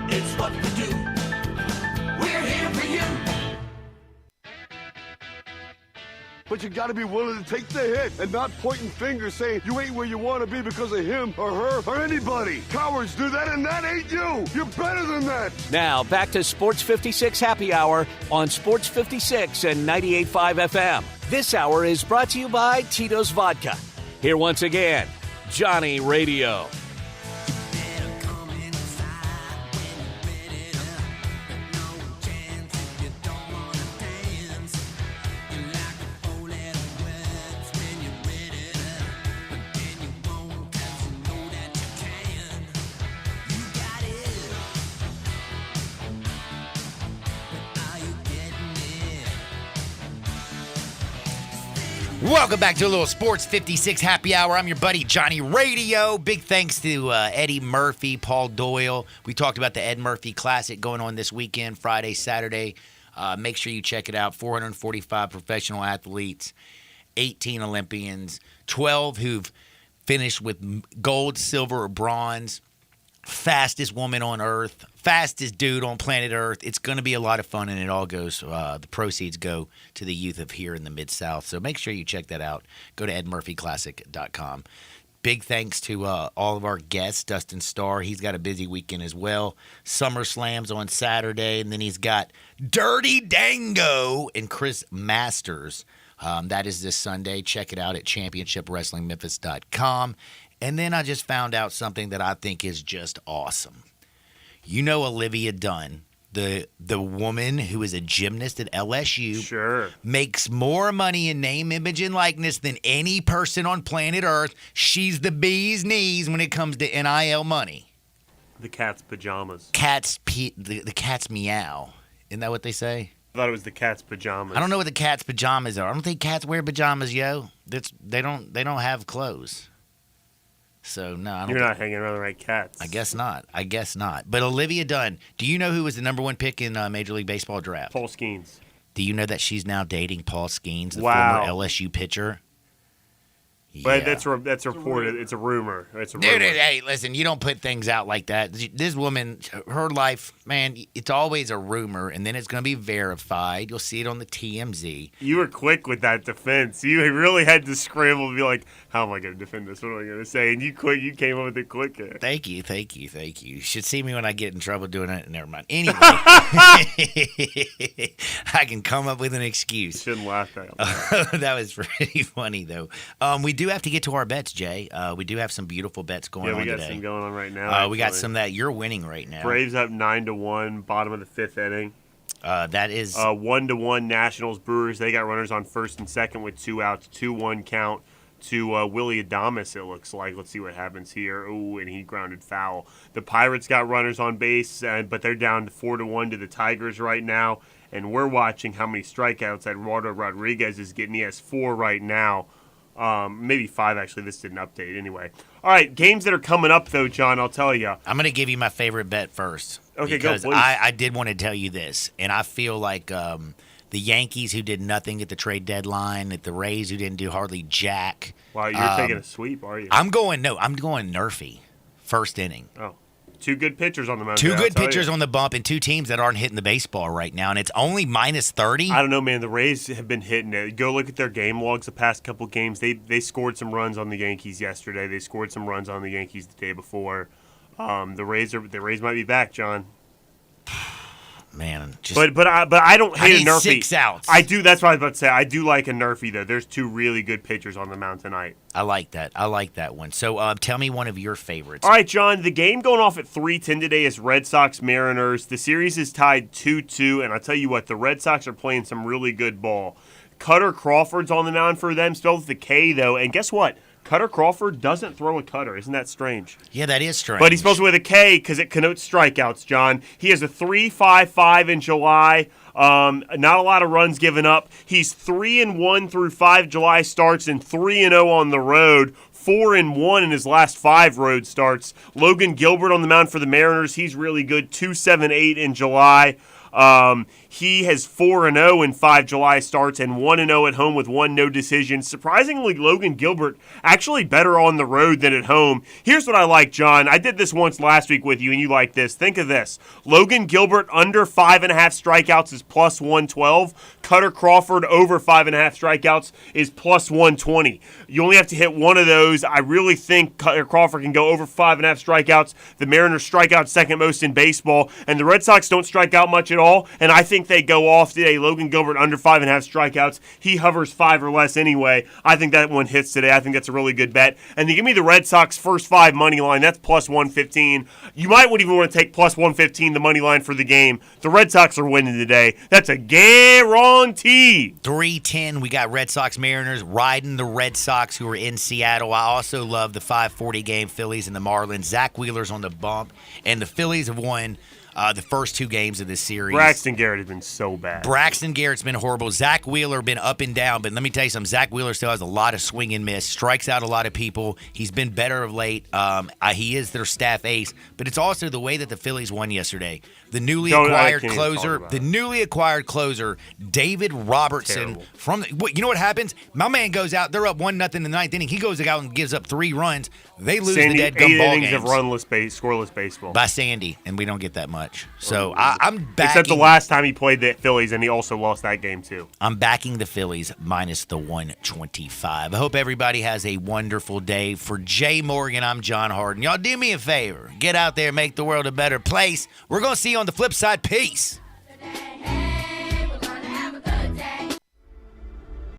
it's what we do. We're here for you. But you gotta be willing to take the hit and not pointing fingers saying you ain't where you want to be because of him or her or anybody. Cowards do that, and that ain't you. You're better than that. Now, back to Sports 56 Happy Hour on Sports 56 and 98.5 FM. This hour is brought to you by Tito's Vodka. Here once again, Johnny Radio. Welcome back to a little Sports 56 Happy Hour. I'm your buddy Johnny Radio. Big thanks to Eddie Murphy, Paul Doyle. We talked about the Ed Murphy Classic going on this weekend, Friday, Saturday. Make sure you check it out. 445 professional athletes, 18 Olympians, 12 who've finished with gold, silver, or bronze. Fastest woman on Earth, fastest dude on planet Earth. It's going to be a lot of fun, and it all goes, the proceeds go to the youth of here in the Mid-South. So make sure you check that out. Go to edmurphyclassic.com. big thanks to all of our guests. Dustin Starr, he's got a busy weekend as well. SummerSlam's on Saturday, and then he's got Dirty Dango and Chris Masters. That is this Sunday. Check it out at championshipwrestlingmemphis.com. And then I just found out something that I think is just awesome. You know Olivia Dunn, the woman who is a gymnast at LSU, makes more money in name, image, and likeness than any person on planet Earth. She's the bee's knees when it comes to NIL money. The cat's pajamas. The cat's meow. Isn't that what they say? I thought it was the cat's pajamas. I don't know what the cat's pajamas are. I don't think cats wear pajamas, yo. They don't have clothes. So no, I don't. You're not hanging around the right cats. I guess not. But Olivia Dunn, do you know who was the number 1 pick in Major League Baseball draft? Paul Skeens. Do you know that she's now dating Paul Skeens, the Wow. former LSU pitcher? But that's reported. It's a rumor. Dude, hey, listen, you don't put things out like that. This woman, her life, man, it's always a rumor, and then it's going to be verified. You'll see it on the TMZ. You were quick with that defense. You really had to scramble and be like, how am I going to defend this? What am I going to say? And you came up with it quick. Thank you. You should see me when I get in trouble doing it. Never mind. Anyway, I can come up with an excuse. You shouldn't laugh at that. That was pretty funny, though. We do have to get to our bets, Jay. We do have some beautiful bets going on today. Yeah, we got some going on right now. We got some that you're winning right now. Braves up 9-1, bottom of the 5th inning. That is 1-1 Nationals Brewers. They got runners on first and second with 2 outs. 2-1 count to Willie Adames, it looks like. Let's see what happens here. Ooh, and he grounded foul. The Pirates got runners on base, but they're down to 4-1 to the Tigers right now. And we're watching how many strikeouts that Eduardo Rodriguez is getting. He has 4 right now. Maybe 5, actually. This didn't update anyway. All right, games that are coming up, though, John, I'll tell you. I'm going to give you my favorite bet first. Okay, go, please. I did want to tell you this, and I feel like the Yankees, who did nothing at the trade deadline, at the Rays, who didn't do hardly jack. Wow, you're taking a sweep, are you? I'm going Nerfy, first inning. Oh. 2 good pitchers on the mound. 2 good pitchers on the bump and 2 teams that aren't hitting the baseball right now, and it's only -30. I don't know, man. The Rays have been hitting it. Go look at their game logs the past couple games. They scored some runs on the Yankees yesterday. They scored some runs on the Yankees the day before. The Rays might be back, John. Man, but I don't hate a Nerfy. 6 outs. I do. That's what I was about to say. I do like a Nerfy though. There's 2 really good pitchers on the mound tonight. I like that one. So tell me one of your favorites. All right, John. The game going off at 3:10 today is Red Sox Mariners. The series is tied 2-2, and I'll tell you what, the Red Sox are playing some really good ball. Cutter Crawford's on the mound for them, spelled with a K though, and guess what? Cutter Crawford doesn't throw a cutter. Isn't that strange? Yeah, that is strange. But he spells it with a K because it connotes strikeouts, John. He has a 3.55 in July. Not a lot of runs given up. He's 3-1 through 5 July starts and 3-0 on the road. 4-1 in his last 5 road starts. Logan Gilbert on the mound for the Mariners. He's really good. 2.78 in July. He has 4-0 in 5 July starts and 1-0 at home with 1 no decision. Surprisingly, Logan Gilbert actually better on the road than at home. Here's what I like, John. I did this once last week with you, and you like this. Think of this. Logan Gilbert under 5.5 strikeouts is plus 112. Cutter Crawford over 5.5 strikeouts is plus 120. You only have to hit one of those. I really think Cutter Crawford can go over 5.5 strikeouts. The Mariners strike out second most in baseball, and the Red Sox don't strike out much at all, and I think they go off today. Logan Gilbert under 5.5 strikeouts. He hovers 5 or less anyway. I think that one hits today. I think that's a really good bet. And then give me the Red Sox first 5 money line. That's plus 115. You might even want to take plus 115, the money line for the game. The Red Sox are winning today. That's a guarantee. 3:10, we got Red Sox Mariners riding the Red Sox who are in Seattle. I also love the 5:40 game Phillies and the Marlins. Zach Wheeler's on the bump, and the Phillies have won the first 2 games of this series. Braxton Garrett has been so bad. Braxton Garrett's been horrible. Zach Wheeler been up and down, but let me tell you something. Zach Wheeler still has a lot of swing and miss, strikes out a lot of people. He's been better of late. He is their staff ace, but it's also the way that the Phillies won yesterday. The newly acquired closer, David Robertson. You know what happens? My man goes out. They're up 1-0 in the 9th inning. He goes out and gives up 3 runs. They lose the dead gum ball games. 8 innings of scoreless baseball by Sandy, and we don't get that much. much. So I'm backing. Except the last time he played the Phillies, and he also lost that game too. I'm backing the Phillies minus the 125. I hope everybody has a wonderful day. For Jay Morgan, I'm John Harden. Y'all do me a favor. Get out there, make the world a better place. We're going to see you on the flip side. Peace.